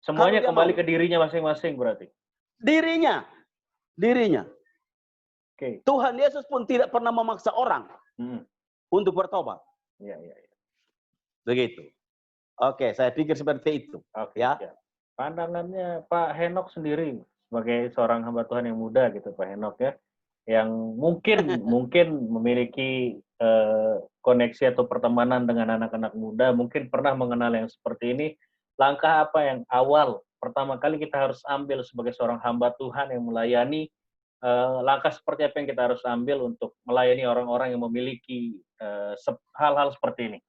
Speaker 3: Semuanya kembali ke dirinya masing-masing berarti? Dirinya.
Speaker 6: Okay. Tuhan Yesus pun tidak pernah memaksa orang untuk bertobat.
Speaker 3: Iya.
Speaker 6: Begitu. Oke, saya pikir seperti itu.
Speaker 3: Oke,
Speaker 6: ya.
Speaker 3: Pandangannya Pak Henok sendiri sebagai seorang hamba Tuhan yang muda gitu, Pak Henok ya, yang mungkin memiliki koneksi atau pertemanan dengan anak-anak muda, mungkin pernah mengenal yang seperti ini. Langkah apa yang awal pertama kali kita harus ambil sebagai seorang hamba Tuhan yang melayani? Langkah seperti apa yang kita harus ambil untuk melayani orang-orang yang memiliki hal-hal seperti ini?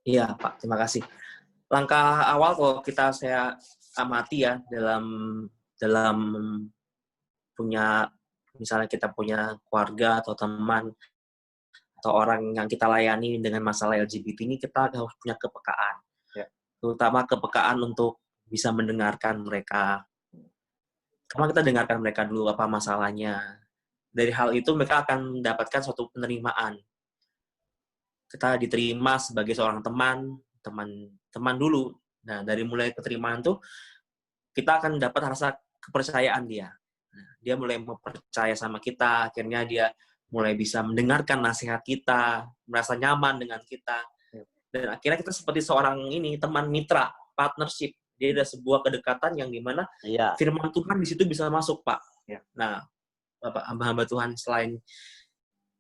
Speaker 4: Iya, Pak. Terima kasih. Langkah awal kalau saya amati ya dalam punya, misalnya kita punya keluarga atau teman atau orang yang kita layani dengan masalah LGBT ini, kita harus punya kepekaan.
Speaker 3: Ya.
Speaker 4: Terutama kepekaan untuk bisa mendengarkan mereka. Karena kita dengarkan mereka dulu apa masalahnya. Dari hal itu mereka akan mendapatkan suatu penerimaan. Kita diterima sebagai seorang teman dulu. Nah, dari mulai penerimaan tuh kita akan dapat rasa kepercayaan dia. Nah, dia mulai mempercaya sama kita, akhirnya dia mulai bisa mendengarkan nasihat kita, merasa nyaman dengan kita. Dan akhirnya kita seperti seorang teman mitra, partnership. Dia ada sebuah kedekatan yang dimana firman Tuhan di situ bisa masuk, Pak.
Speaker 3: Ya.
Speaker 4: Nah, Bapak hamba Tuhan, selain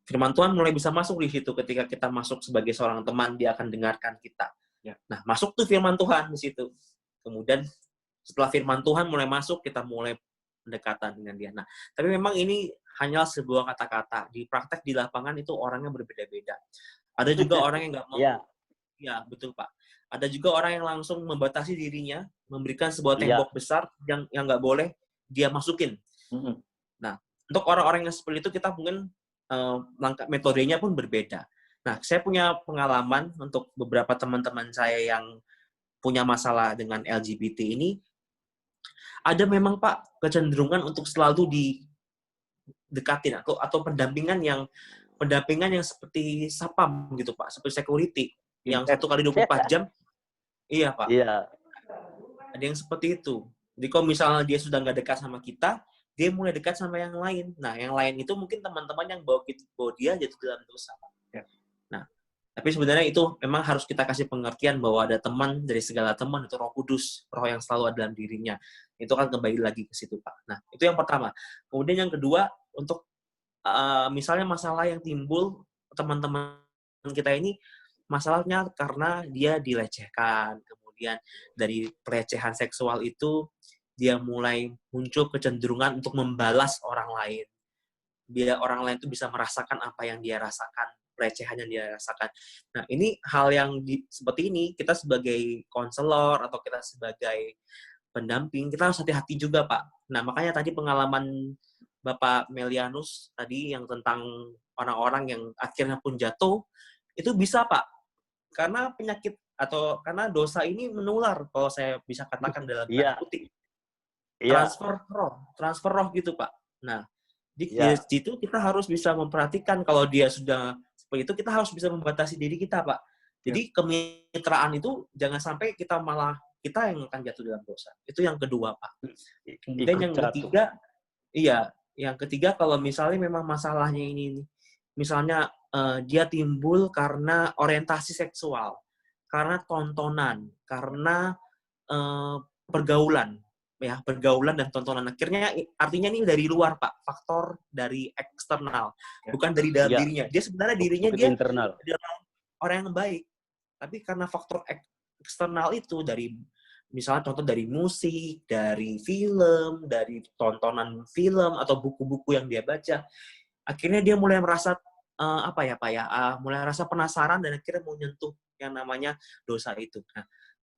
Speaker 4: firman Tuhan mulai bisa masuk di situ ketika kita masuk sebagai seorang teman, dia akan dengarkan kita.
Speaker 3: Ya.
Speaker 4: Nah, masuk tuh firman Tuhan di situ. Kemudian setelah firman Tuhan mulai masuk, kita mulai pendekatan dengan dia. Nah, tapi memang ini hanya sebuah kata-kata. Di praktek di lapangan itu orangnya berbeda-beda. Ada juga orang yang nggak mau. Ya, betul, Pak. Ada juga orang yang langsung membatasi dirinya, memberikan sebuah tembok besar yang nggak boleh dia masukin. Nah, untuk orang-orang yang seperti itu kita mungkin langkah metodenya pun berbeda. Nah, saya punya pengalaman untuk beberapa teman-teman saya yang punya masalah dengan LGBT ini, ada memang Pak kecenderungan untuk selalu didekatin atau pendampingan yang seperti sapam gitu Pak, seperti security yang 1 kali 24 jam. Iya Pak,
Speaker 6: Iya.
Speaker 4: ada yang seperti itu. Jadi kalau misalnya dia sudah nggak dekat sama kita, dia mulai dekat sama yang lain. Nah, yang lain itu mungkin teman-teman yang bawa dia jatuh dalam dosa.
Speaker 3: Ya.
Speaker 4: Nah, tapi sebenarnya itu memang harus kita kasih pengertian bahwa ada teman dari segala teman, itu Roh Kudus, roh yang selalu ada dalam dirinya. Itu kan kembali lagi ke situ, Pak. Nah, itu yang pertama. Kemudian yang kedua, untuk misalnya masalah yang timbul teman-teman kita ini, masalahnya karena dia dilecehkan, kemudian dari pelecehan seksual itu dia mulai muncul kecenderungan untuk membalas orang lain. Biar orang lain itu bisa merasakan apa yang dia rasakan, pelecehan yang dia rasakan. Nah, ini hal yang seperti ini, kita sebagai konselor atau kita sebagai pendamping, kita harus hati-hati juga, Pak. Nah, makanya tadi pengalaman Bapak Melianus tadi yang tentang orang-orang yang akhirnya pun jatuh, itu bisa, Pak. Karena penyakit atau karena dosa ini menular, kalau saya bisa katakan dalam tanda kutip. Transfer roh gitu, Pak. Nah, di situ kita harus bisa memperhatikan kalau dia sudah seperti itu, kita harus bisa membatasi diri kita, Pak. Jadi kemitraan itu jangan sampai kita yang akan jatuh dalam dosa. Itu yang kedua, Pak. Kemudian yang ketiga kalau misalnya memang masalahnya ini, misalnya dia timbul karena orientasi seksual, karena tontonan, karena pergaulan dan tontonan. Akhirnya artinya ini dari luar, Pak, faktor dari eksternal, bukan dari dalam dirinya. Dia sebenarnya dirinya dia internal. Adalah orang yang baik, tapi karena faktor eksternal itu dari misalnya contoh dari musik, dari film, dari tontonan film atau buku-buku yang dia baca, akhirnya dia mulai merasa mulai rasa penasaran dan akhirnya mau nyentuh yang namanya dosa itu. Nah,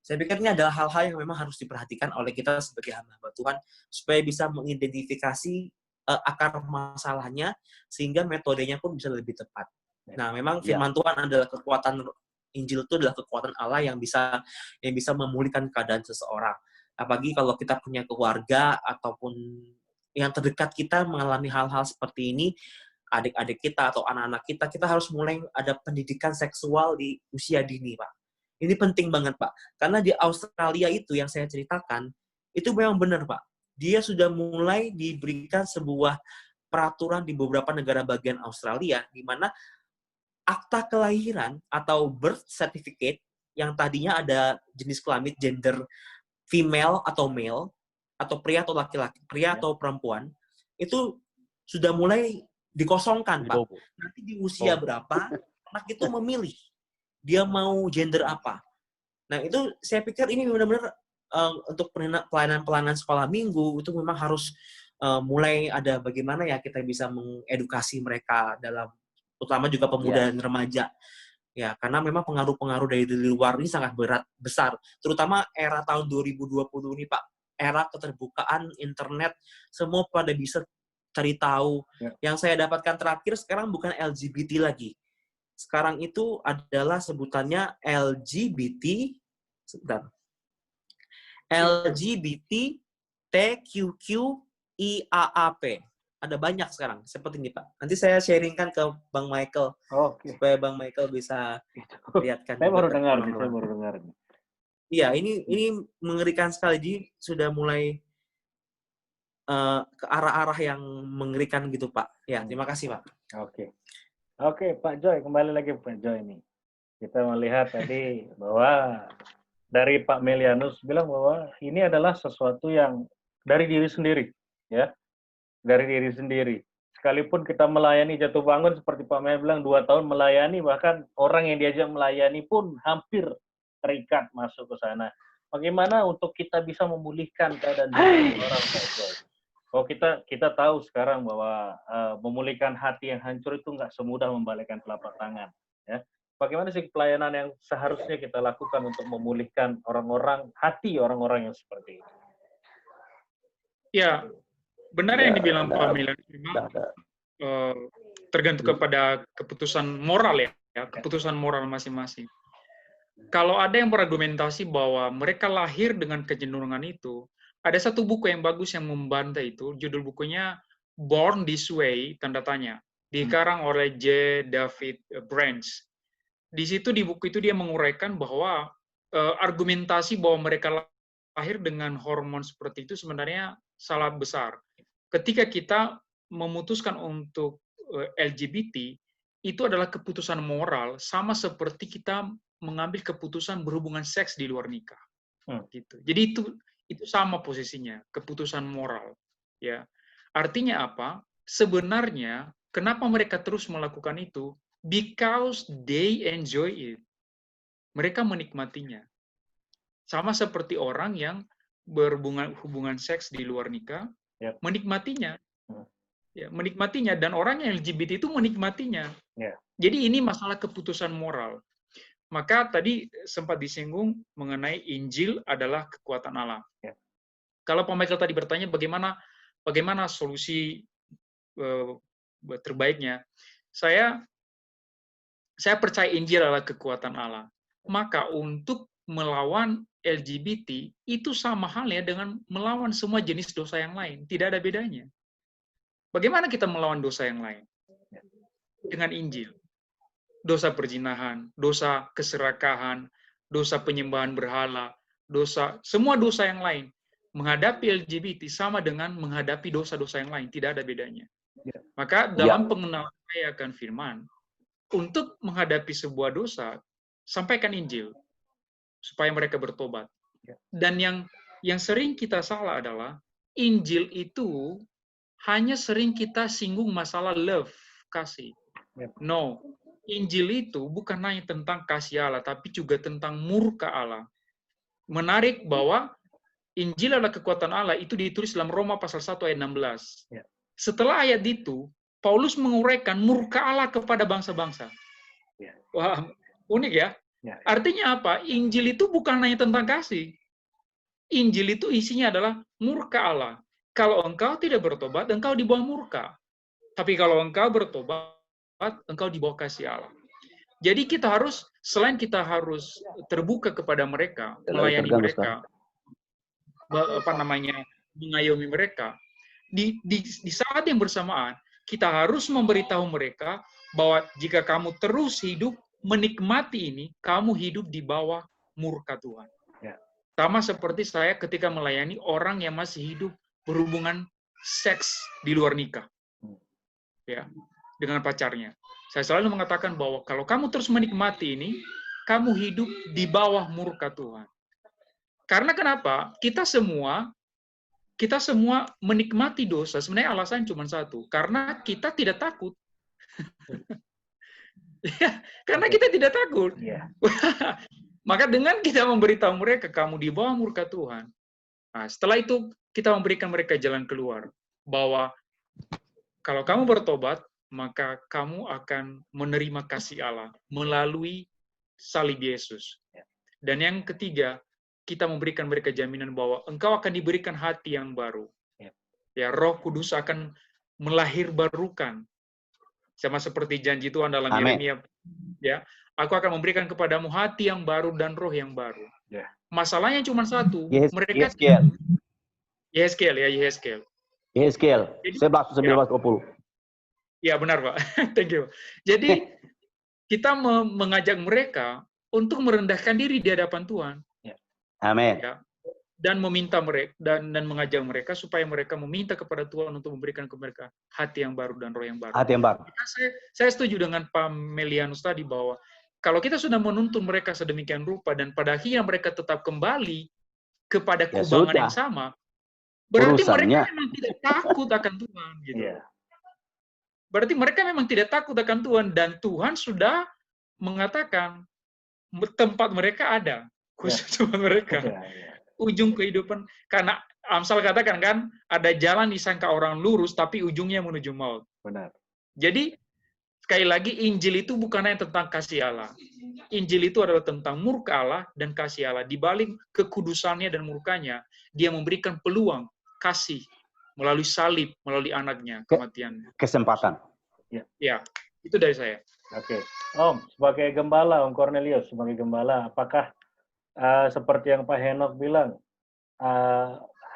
Speaker 4: saya pikir ini adalah hal-hal yang memang harus diperhatikan oleh kita sebagai hamba Tuhan supaya bisa mengidentifikasi akar masalahnya sehingga metodenya pun bisa lebih tepat. Nah, memang firman Tuhan adalah kekuatan Injil itu adalah kekuatan Allah yang bisa memulihkan keadaan seseorang. Apalagi kalau kita punya keluarga ataupun yang terdekat kita mengalami hal-hal seperti ini, adik-adik kita atau anak-anak kita harus mulai ada pendidikan seksual di usia dini, Pak. Ini penting banget, Pak. Karena di Australia itu yang saya ceritakan, itu memang benar, Pak. Dia sudah mulai diberikan sebuah peraturan di beberapa negara bagian Australia, di mana akta kelahiran atau birth certificate yang tadinya ada jenis kelamin gender female atau male, atau pria atau laki-laki, pria atau perempuan, itu sudah mulai dikosongkan, Pak. Nanti di usia berapa, anak itu memilih dia mau gender apa. Nah, itu saya pikir ini benar-benar untuk pelayanan sekolah minggu itu memang harus mulai ada bagaimana ya kita bisa mengedukasi mereka dalam, terutama juga pemuda dan remaja. Ya, karena memang pengaruh-pengaruh dari luar ini sangat besar. Terutama era tahun 2020 ini, Pak. Era keterbukaan internet, semua pada bisa cari tahu. Yang saya dapatkan terakhir sekarang bukan LGBT lagi. Sekarang itu adalah sebutannya LGBTQIAAP. Ada banyak sekarang seperti ini, Pak. Nanti saya sharingkan ke Bang Michael supaya Bang Michael bisa lihatkan.
Speaker 3: Saya baru dengar. Iya,
Speaker 4: ini mengerikan sekali. Jadi sudah mulai ke arah-arah yang mengerikan gitu, Pak. Ya, terima kasih, Pak.
Speaker 3: Oke, Pak Joy, kembali lagi Pak Joy ini. Kita melihat tadi bahwa dari Pak Melianus bilang bahwa ini adalah sesuatu yang dari diri sendiri, ya, dari diri sendiri. Sekalipun kita melayani jatuh bangun seperti Pak Mel bilang 2 tahun melayani, bahkan orang yang diajak melayani pun hampir terikat masuk ke sana. Bagaimana untuk kita bisa memulihkan keadaan diri orang, Pak Joy? Kalau kita tahu sekarang bahwa memulihkan hati yang hancur itu nggak semudah membalikkan telapak tangan. Ya. Bagaimana sih pelayanan yang seharusnya kita lakukan untuk memulihkan hati orang-orang yang seperti itu?
Speaker 2: Ya, benar yang dibilang Pak Milan, memang tergantung kepada keputusan moral ya ya, keputusan moral masing-masing. Kalau ada yang berargumentasi bahwa mereka lahir dengan kecenderungan itu, ada satu buku yang bagus yang membantah itu, judul bukunya Born This Way, tanda tanya, dikarang oleh J. David Branch. Di situ di buku itu dia menguraikan bahwa argumentasi bahwa mereka lahir dengan hormon seperti itu sebenarnya salah besar. Ketika kita memutuskan untuk LGBT, itu adalah keputusan moral, sama seperti kita mengambil keputusan berhubungan seks di luar nikah. Gitu. Jadi itu sama posisinya, keputusan moral. Ya, artinya apa? Sebenarnya kenapa mereka terus melakukan itu? Because they enjoy it. Mereka menikmatinya. Sama seperti orang yang berhubungan seks di luar nikah, menikmatinya. Ya, menikmatinya, dan orang yang LGBT itu menikmatinya. Jadi ini masalah keputusan moral. Maka tadi sempat disinggung mengenai Injil adalah kekuatan Allah. Kalau Pak Michael tadi bertanya bagaimana solusi terbaiknya, saya percaya Injil adalah kekuatan Allah. Maka untuk melawan LGBT itu sama halnya dengan melawan semua jenis dosa yang lain, tidak ada bedanya. Bagaimana kita melawan dosa yang lain? Dengan Injil. Dosa perzinahan, dosa keserakahan, dosa penyembahan berhala, semua dosa yang lain. Menghadapi LGBT sama dengan menghadapi dosa-dosa yang lain, tidak ada bedanya. Maka dalam pengenalan saya akan firman, untuk menghadapi sebuah dosa, sampaikan Injil supaya mereka bertobat. Dan yang sering kita salah adalah Injil itu hanya sering kita singgung masalah love, kasih. No, Injil itu bukan hanya tentang kasih Allah, tapi juga tentang murka Allah. Menarik bahwa Injil adalah kekuatan Allah, itu ditulis dalam Roma pasal 1 ayat 16. Setelah ayat itu, Paulus menguraikan murka Allah kepada bangsa-bangsa. Wah, unik ya? Artinya apa? Injil itu bukan hanya tentang kasih. Injil itu isinya adalah murka Allah. Kalau engkau tidak bertobat, engkau di bawah murka. Tapi kalau engkau bertobat, engkau di bawah kasih Allah. Jadi kita harus, selain kita harus terbuka kepada mereka, melayani mereka, mengayomi mereka, di saat yang bersamaan, kita harus memberitahu mereka bahwa jika kamu terus hidup menikmati ini, kamu hidup di bawah murka Tuhan. Sama seperti saya ketika melayani orang yang masih hidup berhubungan seks di luar nikah. Ya, dengan pacarnya. Saya selalu mengatakan bahwa kalau kamu terus menikmati ini, kamu hidup di bawah murka Tuhan. Karena kenapa? Kita semua menikmati dosa. Sebenarnya alasan cuma satu, karena kita tidak takut. Karena kita tidak takut. Maka dengan kita memberitahu mereka, kamu di bawah murka Tuhan. Nah, setelah itu kita memberikan mereka jalan keluar. Bahwa kalau kamu bertobat, maka kamu akan menerima kasih Allah melalui salib Yesus. Dan yang ketiga, kita memberikan mereka jaminan bahwa engkau akan diberikan hati yang baru. Ya, Roh Kudus akan melahirbarukan. Sama seperti janji Tuhan dalam Yeremia. Ya, aku akan memberikan kepadamu hati yang baru dan roh yang baru. Masalahnya cuma satu. Mereka Yehezkiel.
Speaker 6: 11:19-20.
Speaker 2: Ya, benar, Pak. Thank you. Jadi, kita mengajak mereka untuk merendahkan diri di hadapan Tuhan.
Speaker 6: Amin.
Speaker 2: Ya. Dan meminta mereka dan mengajak mereka supaya mereka meminta kepada Tuhan untuk memberikan ke mereka hati yang baru dan roh yang baru.
Speaker 6: Hati yang baru.
Speaker 2: Saya setuju dengan Pak Melianus tadi bahwa kalau kita sudah menuntun mereka sedemikian rupa dan pada akhirnya mereka tetap kembali kepada kubangan yang sama, berarti mereka memang tidak takut akan Tuhan. Gitu. Berarti mereka memang tidak takut akan Tuhan dan Tuhan sudah mengatakan tempat mereka ada, khusus tempat mereka. Ujung kehidupan, karena Amsal katakan kan, ada jalan disangka orang lurus, tapi ujungnya menuju maut.
Speaker 3: Benar.
Speaker 2: Jadi, sekali lagi, Injil itu bukan hanya tentang kasih Allah. Injil itu adalah tentang murka Allah dan kasih Allah. Di balik kekudusannya dan murkanya, dia memberikan peluang, kasih, melalui salib, melalui anaknya, kematiannya.
Speaker 6: Kesempatan.
Speaker 2: Ya. Itu dari saya.
Speaker 3: Oke. Om, sebagai gembala, Om Cornelius, sebagai gembala, apakah seperti yang Pak Henok bilang,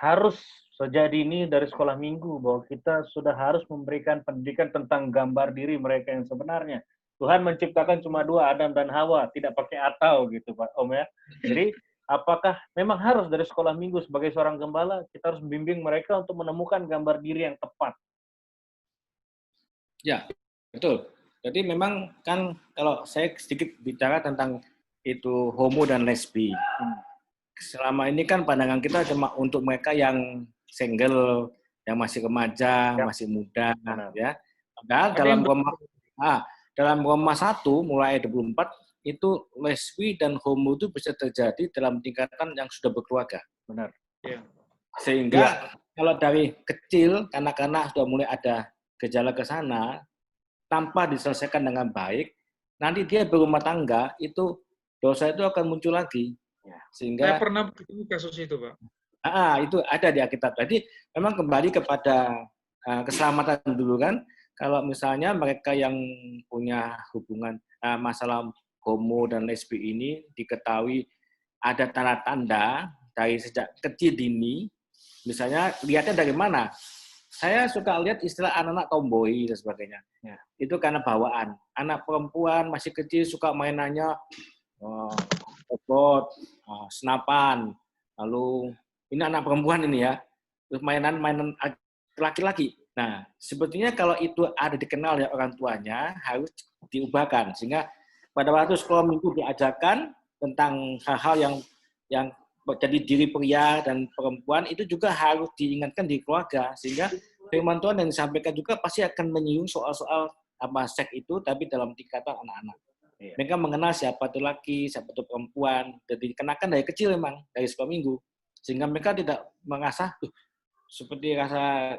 Speaker 3: harus sejak dini dari sekolah minggu bahwa kita sudah harus memberikan pendidikan tentang gambar diri mereka yang sebenarnya. Tuhan menciptakan cuma dua, Adam dan Hawa, tidak pakai atau gitu Pak Om ya. Jadi apakah memang harus dari sekolah minggu sebagai seorang gembala kita harus membimbing mereka untuk menemukan gambar diri yang tepat?
Speaker 5: Ya, betul. Jadi memang kan kalau saya sedikit bicara tentang itu homo dan lesbi. Selama ini kan pandangan kita cuma untuk mereka yang single, yang masih remaja, masih muda, ya. Padahal dalam Roma 1 mulai 24 itu lesbi dan homo itu bisa terjadi dalam tingkatan yang sudah berkeluarga.
Speaker 3: Benar.
Speaker 2: Ya.
Speaker 5: Sehingga kalau dari kecil anak-anak sudah mulai ada gejala ke sana, tanpa diselesaikan dengan baik, nanti dia berumah tangga, itu dosa itu akan muncul lagi. Sehingga
Speaker 2: Saya pernah ketemu kasus itu, Pak.
Speaker 5: Itu ada di Alkitab. Jadi memang kembali kepada keselamatan dulu kan. Kalau misalnya mereka yang punya hubungan masalah homo dan lesbi ini diketahui ada tanda-tanda dari sejak kecil dini, misalnya lihatnya dari mana? Saya suka lihat istilah anak-anak tomboy dan sebagainya. Ya. Itu karena bawaan. Anak perempuan masih kecil suka mainannya robot, senapan. Lalu ini anak perempuan ini ya. Terus mainan laki-laki. Nah, sebetulnya kalau itu ada dikenal ya orang tuanya harus diubahkan sehingga pada waktu sekolah minggu diajarkan tentang hal-hal yang jadi diri pria dan perempuan itu juga harus diingatkan di keluarga sehingga firman Tuhan yang disampaikan juga pasti akan menyinggung soal-soal seks itu tapi dalam tingkatan anak-anak. Mereka mengenal siapa itu laki, siapa itu perempuan, jadi dikenakan dari kecil memang dari sekolah minggu sehingga mereka tidak merasa seperti rasa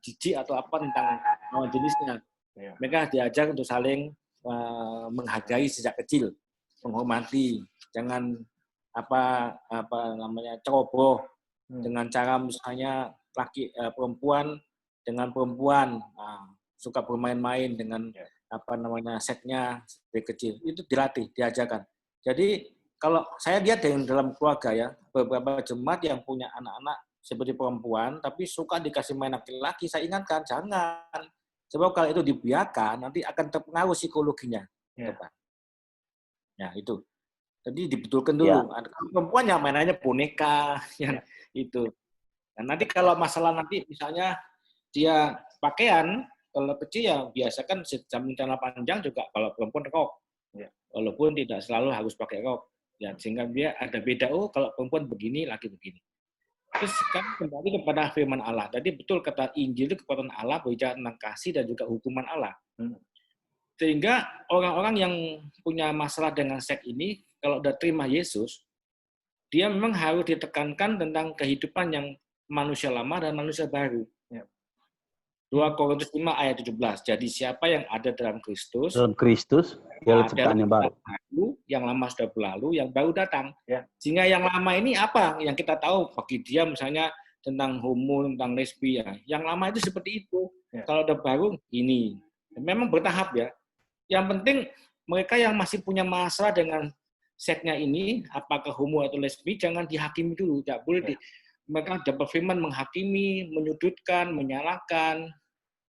Speaker 5: jijik atau apa tentang jenisnya. Mereka diajar untuk saling menghargai sejak kecil, menghormati, jangan ceroboh dengan cara misalnya perempuan dengan perempuan suka bermain-main dengan seksnya dari kecil itu dilatih, diajarkan. Jadi kalau saya lihat dalam keluarga ya beberapa jemaat yang punya anak-anak seperti perempuan tapi suka dikasih main laki-laki, saya ingatkan jangan. Sebab kalau itu dibiarkan nanti akan terpengaruh psikologinya. Ya itu. Jadi dibetulkan dulu. Perempuan yang mainannya boneka, yang itu. Dan nanti kalau masalah nanti misalnya dia pakaian, kalau kecil ya biasa kan celana panjang juga kalau perempuan rok. Walaupun tidak selalu harus pakai rok. Ya, sehingga dia ada beda, kalau perempuan begini, laki begini. Terus sekarang kembali kepada firman Allah. Tadi betul kata Injil itu kekuatan Allah, berbicara tentang kasih dan juga hukuman Allah. Sehingga orang-orang yang punya masalah dengan seks ini, kalau udah terima Yesus, dia memang harus ditekankan tentang kehidupan yang manusia lama dan manusia baru. 2 Korintus 5 ayat 17. Jadi siapa yang ada dalam Kristus, ialah ciptaan yang baru. Yang lama sudah berlalu, yang baru datang. Sehingga yang lama ini apa? Yang kita tahu bagi dia misalnya tentang homo, tentang lesbi. Yang lama itu seperti itu. Kalau udah baru, ini. Memang bertahap ya. Yang penting mereka yang masih punya masalah dengan seksnya ini, apakah homo atau lesbi, jangan dihakimi dulu. Tidak boleh mereka dapat firman menghakimi, menyudutkan, menyalahkan.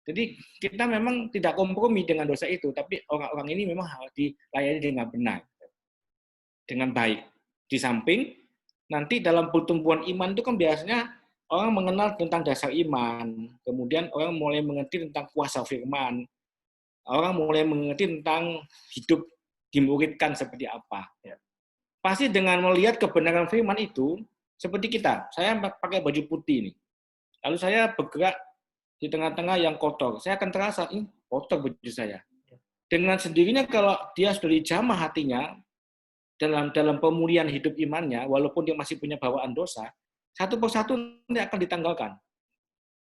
Speaker 5: Jadi kita memang tidak kompromi dengan dosa itu, tapi orang-orang ini memang harus dilayani dengan benar, dengan baik. Di samping, nanti dalam pertumbuhan iman itu kan biasanya orang mengenal tentang dasar iman, kemudian orang mulai mengerti tentang kuasa firman, orang mulai mengerti tentang hidup dimuridkan seperti apa. Pasti dengan melihat kebenaran firman itu, seperti kita, saya pakai baju putih ini. Lalu saya bergerak di tengah-tengah yang kotor. Saya akan terasa, ini kotor baju saya. Dengan sendirinya kalau dia sudah dijamah hatinya, dalam pemulihan hidup imannya, walaupun dia masih punya bawaan dosa, satu persatu nanti akan ditanggalkan.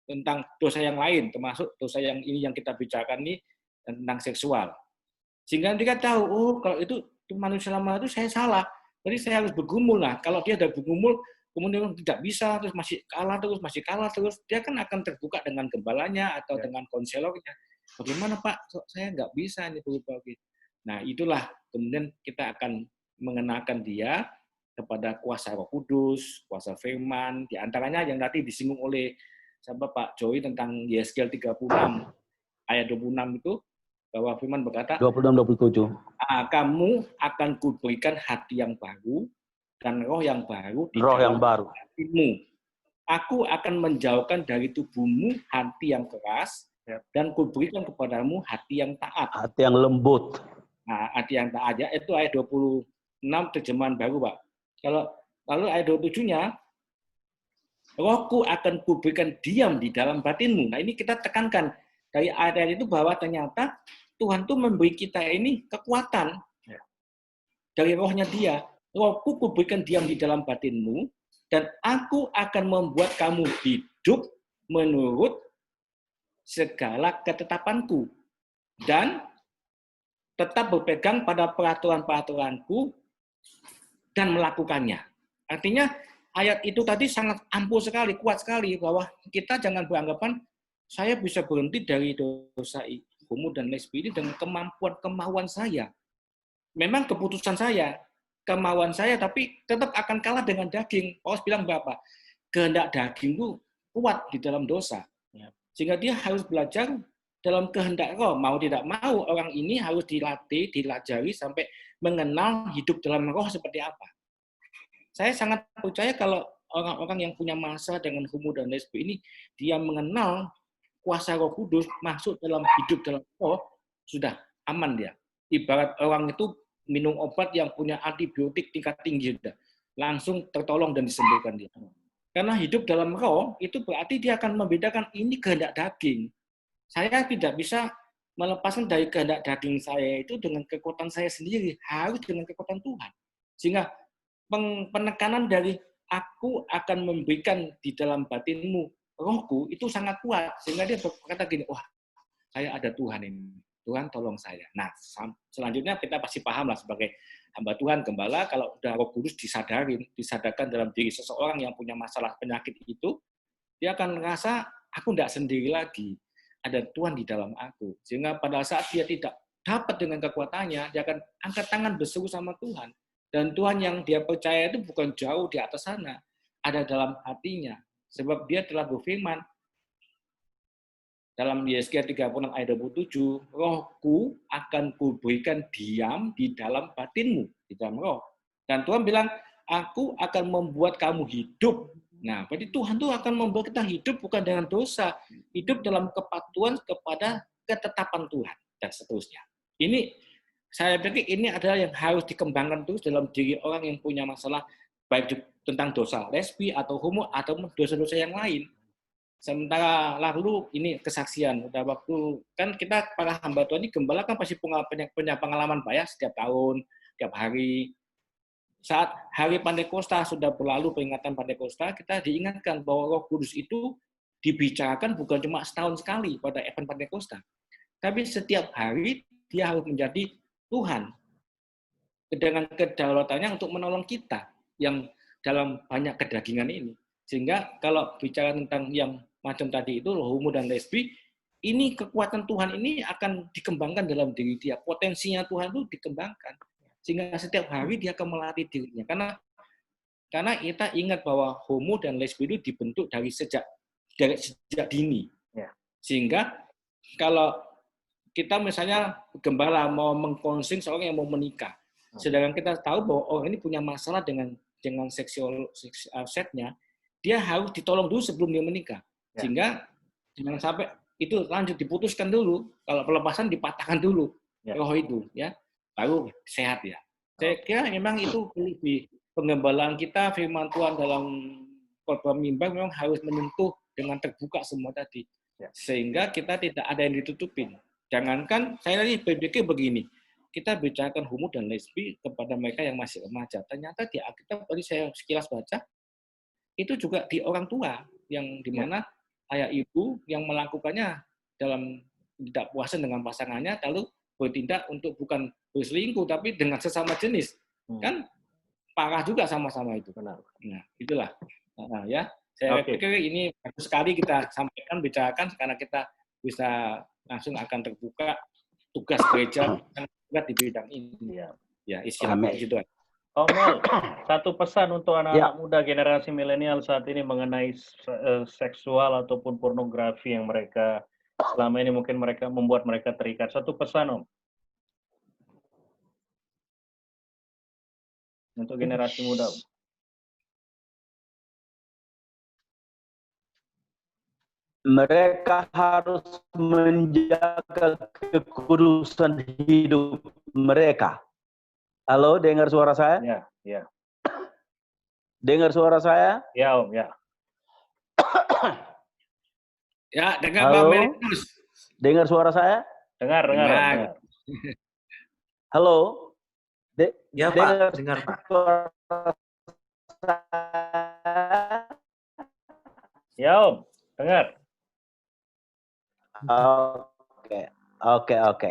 Speaker 5: Tentang dosa yang lain, termasuk dosa yang ini yang kita bicarakan ini, tentang seksual. Sehingga dia tahu, kalau itu manusia lama itu saya salah. Jadi saya harus bergumul. Nah, kalau dia sudah bergumul, kemudian tidak bisa, terus masih kalah terus, dia kan akan terbuka dengan gembalanya atau dengan konselornya. Bagaimana Pak? Saya nggak bisa nih berubah gitu. Nah, itulah kemudian kita akan mengenalkan dia kepada kuasa Roh Kudus, kuasa firman, di antaranya yang tadi disinggung oleh siapa Pak Joy tentang Yeskel 36 ayat 26 itu, bahwa firman berkata,
Speaker 6: 26-27.
Speaker 5: kamu akan kuberikan hati yang baru dan roh yang baru di
Speaker 6: Roh yang
Speaker 5: dalam
Speaker 6: baru.
Speaker 5: hatimu. Aku akan menjauhkan dari tubuhmu hati yang keras dan kuberikan kepadamu hati yang taat.
Speaker 6: Hati yang lembut.
Speaker 5: Nah, hati yang taat ya, itu ayat 26 terjemahan baru, Pak. Lalu ayat 27-nya, Rohku akan kuberikan diam di dalam batinmu. Nah, ini kita tekankan dari ayat itu bahwa ternyata Tuhan tuh memberi kita ini kekuatan dari rohnya dia. Rohku kuberikan diam di dalam batinmu, dan aku akan membuat kamu hidup menurut segala ketetapanku. Dan tetap berpegang pada peraturan-peraturanku dan melakukannya. Artinya ayat itu tadi sangat ampuh sekali, kuat sekali, bahwa kita jangan beranggapan saya bisa berhenti dari dosa homo dan lesbi ini dengan kemauan saya. Memang keputusan saya, kemauan saya, tapi tetap akan kalah dengan daging. Paulus bilang berapa? Kehendak daging itu kuat di dalam dosa. Sehingga dia harus belajar dalam kehendak roh. Mau tidak mau, orang ini harus dilatih, dilajari sampai mengenal hidup dalam roh seperti apa. Saya sangat percaya kalau orang-orang yang punya masalah dengan homo dan lesbi ini, dia mengenal kuasa Roh Kudus masuk dalam hidup dalam roh, sudah aman dia. Ibarat orang itu minum obat yang punya antibiotik tingkat tinggi, sudah langsung tertolong dan disembuhkan dia. Karena hidup dalam roh itu berarti dia akan membedakan ini kehendak daging. Saya tidak bisa melepaskan dari kehendak daging saya itu dengan kekuatan saya sendiri, harus dengan kekuatan Tuhan. Sehingga penekanan dari aku akan memberikan di dalam batinmu rohku itu sangat kuat, sehingga dia berkata gini, wah saya ada Tuhan ini, Tuhan tolong saya. Nah selanjutnya kita pasti paham lah sebagai hamba Tuhan, gembala, kalau udah Roh Kudus disadarkan dalam diri seseorang yang punya masalah penyakit itu, dia akan merasa aku tidak sendiri lagi, ada Tuhan di dalam aku. Sehingga pada saat dia tidak dapat dengan kekuatannya, dia akan angkat tangan berseru sama Tuhan. Dan Tuhan yang dia percaya itu bukan jauh di atas sana, ada dalam hatinya. Sebab dia telah berfirman dalam Yesaya 36 ayat 27, rohku akan kuberikan diam di dalam batinmu, di dalam roh. Dan Tuhan bilang, aku akan membuat kamu hidup. Nah, berarti Tuhan tuh akan membuat kita hidup bukan dengan dosa, hidup dalam kepatuhan kepada ketetapan Tuhan, dan seterusnya. Ini, saya pikir ini adalah yang harus dikembangkan terus dalam diri orang yang punya masalah, baik tentang dosa lesbi atau homo atau dosa-dosa yang lain. Sementara lalu ini kesaksian, udah waktu kan kita para hamba Tuhan ini gembala kan pasti punya pengalaman Pak ya, setiap tahun, setiap hari. Saat hari Pantekosta sudah berlalu, peringatan Pantekosta, kita diingatkan bahwa Roh Kudus itu dibicarakan bukan cuma setahun sekali pada event Pantekosta, tapi setiap hari dia harus menjadi Tuhan dengan kedaulatannya untuk menolong kita yang dalam banyak kedagingan ini. Sehingga kalau bicara tentang yang macam tadi itu, homo dan lesbi, ini kekuatan Tuhan ini akan dikembangkan dalam diri dia. Potensinya Tuhan itu dikembangkan. Sehingga setiap hari dia akan melatih dirinya. Karena kita ingat bahwa homo dan lesbi itu dibentuk dari sejak dini. Sehingga kalau kita misalnya gembala mau mengkonsing seorang yang mau menikah, sedangkan kita tahu bahwa orang ini punya masalah dengan seksual setnya, dia harus ditolong dulu sebelum dia menikah. Sehingga jangan sampai itu lanjut diputuskan dulu, kalau pelepasan dipatahkan dulu roh itu, ya baru sehat ya. Saya kira memang itu di penggembalaan kita, firman Tuhan dalam khotbah mimbar memang harus menyentuh dengan terbuka semua tadi, sehingga kita tidak ada yang ditutupin. Jangankan saya tadi berpikir begini, kita bicarakan homo dan lesbi kepada mereka yang masih remaja. Ternyata di Alkitab tadi saya sekilas baca, itu juga di orang tua yang dimana ayah ibu yang melakukannya dalam tidak puasan dengan pasangannya, lalu bertindak untuk bukan berselingkuh tapi dengan sesama jenis, kan parah juga sama-sama itu. Nah, itulah. Ya, saya pikir ini bagus sekali kita sampaikan, bicarakan karena kita bisa langsung akan terbuka tugas gereja juga di bidang ini. Ya, istilahnya
Speaker 6: Amin.
Speaker 5: gitu.
Speaker 3: Om Mel, satu pesan untuk anak-anak
Speaker 6: Ya.
Speaker 3: muda generasi milenial saat ini mengenai seksual ataupun pornografi yang mereka selama ini mungkin mereka membuat mereka terikat. Satu pesan Om untuk generasi muda. Om.
Speaker 6: Mereka harus menjaga kekudusan hidup mereka. Halo, dengar suara saya?
Speaker 3: Ya, ya.
Speaker 6: Dengar suara saya?
Speaker 3: Ya Om, ya.
Speaker 5: Ya, dengar
Speaker 6: Halo?
Speaker 5: Bang Melinus.
Speaker 6: Dengar suara saya?
Speaker 3: Dengar, dengar, Om,
Speaker 5: Dengar.
Speaker 3: dengar.
Speaker 6: Halo?
Speaker 4: Ya
Speaker 6: dengar
Speaker 4: Pak, dengar Pak.
Speaker 6: suara saya?
Speaker 3: Ya Om, dengar.
Speaker 6: Oke.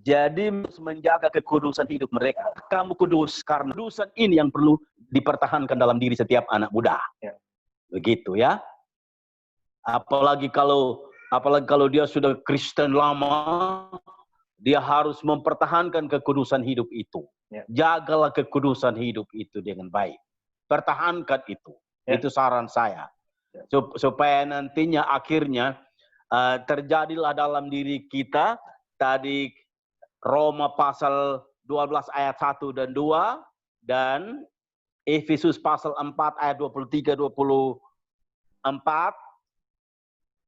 Speaker 6: Jadi menjaga kekudusan hidup mereka. Kamu kudus karena kekudusan ini yang perlu dipertahankan dalam diri setiap anak muda.
Speaker 3: Ya.
Speaker 6: Begitu ya. Apalagi kalau dia sudah Kristen lama, dia harus mempertahankan kekudusan hidup itu.
Speaker 3: Ya.
Speaker 6: Jagalah kekudusan hidup itu dengan baik. Pertahankan itu.
Speaker 3: Ya.
Speaker 6: Itu saran saya.
Speaker 3: Ya.
Speaker 6: Supaya nantinya akhirnya terjadilah dalam diri kita tadi Roma pasal 12 ayat 1 dan 2 dan Efesus pasal 4 ayat 23 24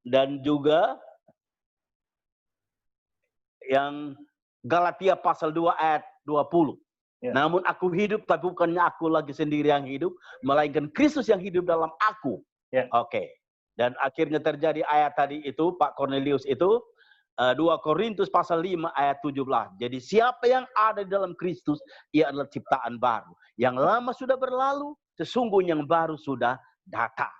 Speaker 6: dan juga yang Galatia pasal 2 ayat 20.
Speaker 3: Ya.
Speaker 6: Namun aku hidup tapi bukannya aku lagi sendiri yang hidup, melainkan Kristus yang hidup dalam aku.
Speaker 3: Ya.
Speaker 6: Oke. Dan akhirnya terjadi ayat tadi itu, Pak Cornelius itu, 2 Korintus pasal 5 ayat 17. Jadi siapa yang ada di dalam Kristus, ia adalah ciptaan baru. Yang lama sudah berlalu, sesungguhnya yang baru sudah datang.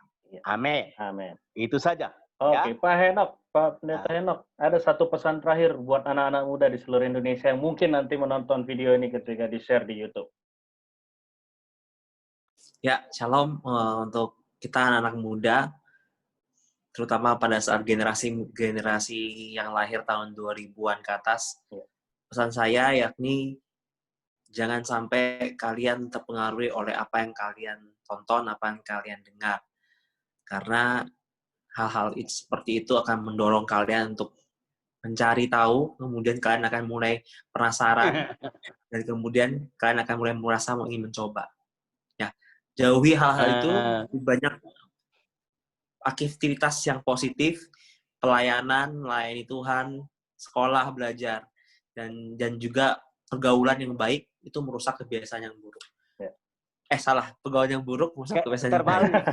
Speaker 6: Amin.
Speaker 3: Amin.
Speaker 6: Itu saja.
Speaker 3: Oke, Pak Henok, Pak Pendeta Henok, ada satu pesan terakhir buat anak-anak muda di seluruh Indonesia yang mungkin nanti menonton video ini ketika di-share di YouTube.
Speaker 4: Ya, shalom untuk kita anak-anak muda, terutama pada saat generasi yang lahir tahun 2000-an ke atas. Pesan saya yakni jangan sampai kalian terpengaruhi oleh apa yang kalian tonton, apa yang kalian dengar. Karena hal-hal seperti itu akan mendorong kalian untuk mencari tahu, kemudian kalian akan mulai penasaran, dan kemudian kalian akan mulai merasa ingin mencoba. Ya, jauhi hal-hal itu, banyak aktivitas yang positif, pelayanan, melayani Tuhan, sekolah, belajar, dan juga pergaulan yang baik itu merusak kebiasaan yang buruk.
Speaker 3: Ya.
Speaker 4: Salah, pergaulan yang buruk merusak kebiasaan yang
Speaker 6: Terbalik.
Speaker 4: baik.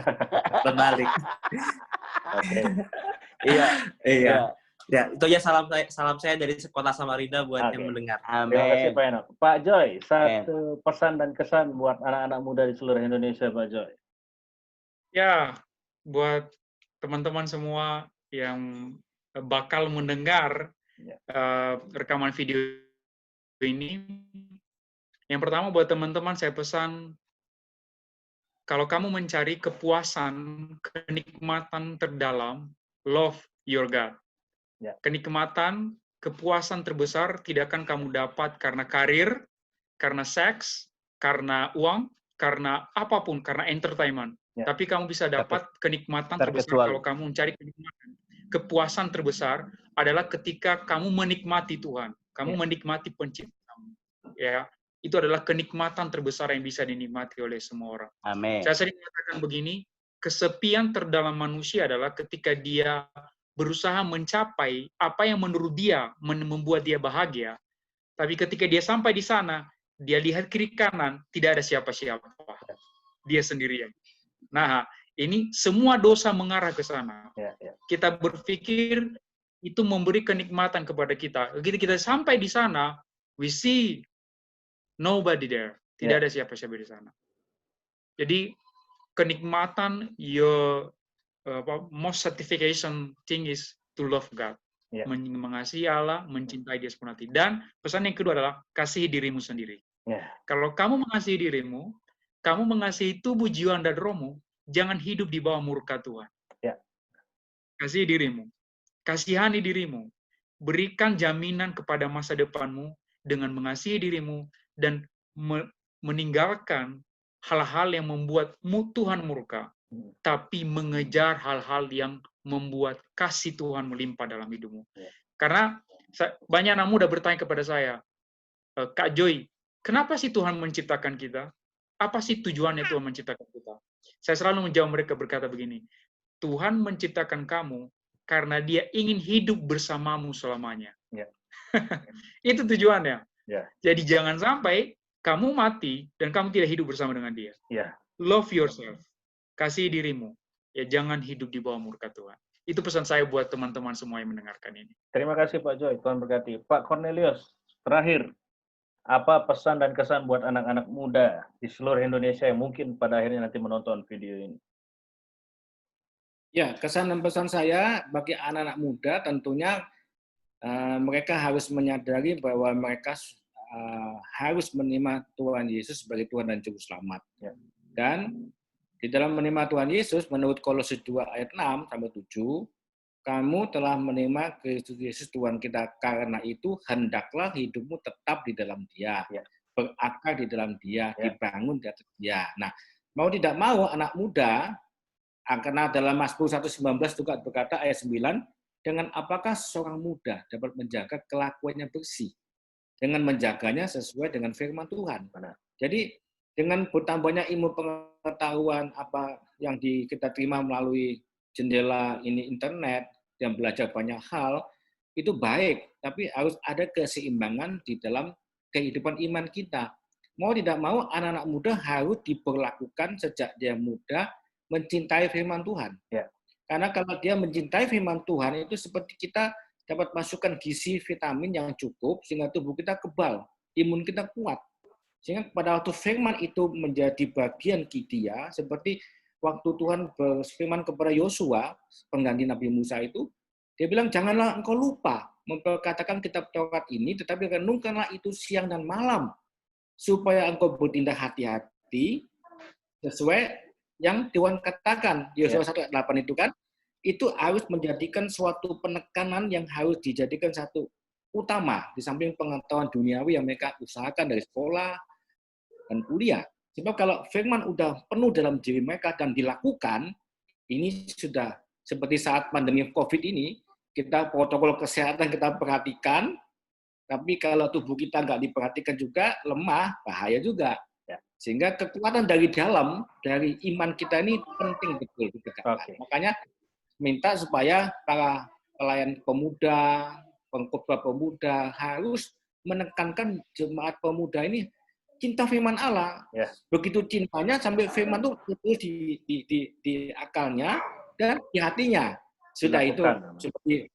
Speaker 4: Terbalik.
Speaker 3: Oke.
Speaker 6: Iya.
Speaker 4: Ya, itu aja salam saya dari Kota Samarinda buat yang mendengar.
Speaker 3: Terima kasih Pak Henok. Pak Joy, satu pesan dan kesan buat anak-anak muda di seluruh Indonesia, Pak Joy.
Speaker 2: Ya, buat teman-teman semua yang bakal mendengar rekaman video ini, yang pertama buat teman-teman saya pesan, kalau kamu mencari kepuasan, kenikmatan terdalam, love your God.
Speaker 3: Ya.
Speaker 2: Kenikmatan, kepuasan terbesar tidak akan kamu dapat karena karir, karena seks, karena uang, karena apapun, karena entertainment.
Speaker 3: Ya.
Speaker 2: Tapi kamu bisa dapat kenikmatan terbesar kalau kamu mencari kenikmatan. Kepuasan terbesar adalah ketika kamu menikmati Tuhan, kamu menikmati penciptamu. Ya, itu adalah kenikmatan terbesar yang bisa dinikmati oleh semua orang.
Speaker 6: Amin.
Speaker 2: Saya sering mengatakan begini, kesepian terdalam manusia adalah ketika dia berusaha mencapai apa yang menurut dia membuat dia bahagia, tapi ketika dia sampai di sana, dia lihat kiri kanan, tidak ada siapa-siapa. Dia sendirian. Nah, ini semua dosa mengarah ke sana. Kita berpikir itu memberi kenikmatan kepada kita. Begitu kita sampai di sana, we see nobody there. Tidak ada siapa-siapa di sana. Jadi, kenikmatan, your most satisfaction thing is to love God. Mengasihi Allah, mencintai Dia sepenuh hati. Dan pesan yang kedua adalah, kasihi dirimu sendiri. Kalau kamu mengasihi dirimu, kamu mengasihi tubuh, jiwa, dan rohmu, jangan hidup di bawah murka Tuhan. Kasihi dirimu. Kasihani dirimu. berikan jaminan kepada masa depanmu dengan mengasihi dirimu dan meninggalkan hal-hal yang membuatmu Tuhan murka, tapi mengejar hal-hal yang membuat kasih Tuhan melimpah dalam hidupmu. Karena banyak anak muda bertanya kepada saya, Kak Joy, kenapa sih Tuhan menciptakan kita? Apa sih tujuannya Tuhan menciptakan kita? Saya selalu menjawab mereka berkata begini, Tuhan menciptakan kamu karena Dia ingin hidup bersamamu selamanya. Itu tujuannya. Jadi jangan sampai kamu mati dan kamu tidak hidup bersama dengan Dia. Love yourself. Kasih dirimu. Ya jangan hidup di bawah murka Tuhan. Itu pesan saya buat teman-teman semua yang mendengarkan ini.
Speaker 3: Terima kasih Pak Joy, Tuhan berkati. Pak Cornelius, terakhir, apa pesan dan kesan buat anak-anak muda di seluruh Indonesia yang mungkin pada akhirnya nanti menonton video ini?
Speaker 5: Ya, kesan dan pesan saya bagi anak-anak muda tentunya mereka harus menyadari bahwa mereka harus menerima Tuhan Yesus sebagai Tuhan dan Juru Selamat. Dan di dalam menerima Tuhan Yesus, menurut Kolose 2 ayat 6 sampai 7, kamu telah menerima Kristus Yesus Tuhan kita, karena itu hendaklah hidupmu tetap di dalam Dia, berakar di dalam Dia, dibangun di atas Dia. Nah, mau tidak mau anak muda, karena dalam Mazmur 119 juga berkata ayat 9, dengan apakah seorang muda dapat menjaga kelakuannya bersih? Dengan menjaganya sesuai dengan firman Tuhan. Jadi dengan bertambahnya ilmu pengetahuan apa yang kita terima melalui jendela ini internet, dan belajar banyak hal, itu baik, tapi harus ada keseimbangan di dalam kehidupan iman kita. Mau tidak mau, anak-anak muda harus diperlakukan sejak dia muda mencintai firman Tuhan. Karena kalau dia mencintai firman Tuhan, itu seperti kita dapat masukkan gizi vitamin yang cukup, sehingga tubuh kita kebal, imun kita kuat. Sehingga pada waktu firman itu menjadi bagian dia, seperti waktu Tuhan berfirman kepada Yosua, pengganti Nabi Musa itu, dia bilang, janganlah engkau lupa memperkatakan kitab Taurat ini, tetapi renungkanlah itu siang dan malam, supaya engkau bertindak hati-hati sesuai yang Tuhan katakan. Yosua 1 ayat 8 itu kan, itu harus menjadikan suatu penekanan yang harus dijadikan satu utama, di samping pengetahuan duniawi yang mereka usahakan dari sekolah dan kuliah. Sebab kalau firman udah penuh dalam diri mereka dan dilakukan, ini sudah seperti saat pandemi COVID ini, kita protokol kesehatan kita perhatikan, tapi kalau tubuh kita nggak diperhatikan juga, lemah, bahaya juga. Sehingga kekuatan dari dalam, dari iman kita ini penting betul ditegakkan. Makanya minta supaya para pelayan pemuda, pengkhotbah pemuda harus menekankan jemaat pemuda ini cinta firman Allah. Begitu cintanya sampai firman itu betul di akalnya dan di hatinya. Sudah dilakukan. Itu seperti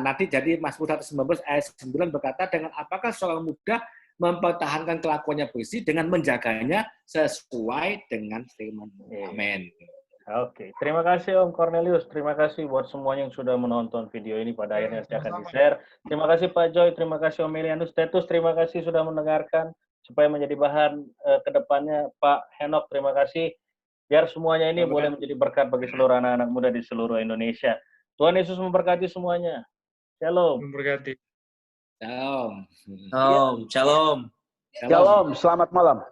Speaker 5: nanti jadi Mazmur 119 ayat 9 berkata, dengan apakah seorang muda mempertahankan kelakuannya bersih dengan menjaganya sesuai dengan firman. Amin.
Speaker 3: Oke, terima kasih Om Cornelius, terima kasih buat semuanya yang sudah menonton video ini, pada akhirnya akan di-share. Terima kasih Pak Joy, terima kasih Om Elianus Tetus, terima kasih sudah mendengarkan, supaya menjadi bahan ke depannya. Pak Henok, terima kasih, biar semuanya ini boleh menjadi berkat bagi seluruh anak-anak muda di seluruh Indonesia. Tuhan Yesus memberkati semuanya. Shalom.
Speaker 2: Memberkati.
Speaker 5: Shalom.
Speaker 4: Shalom.
Speaker 6: Shalom, selamat malam.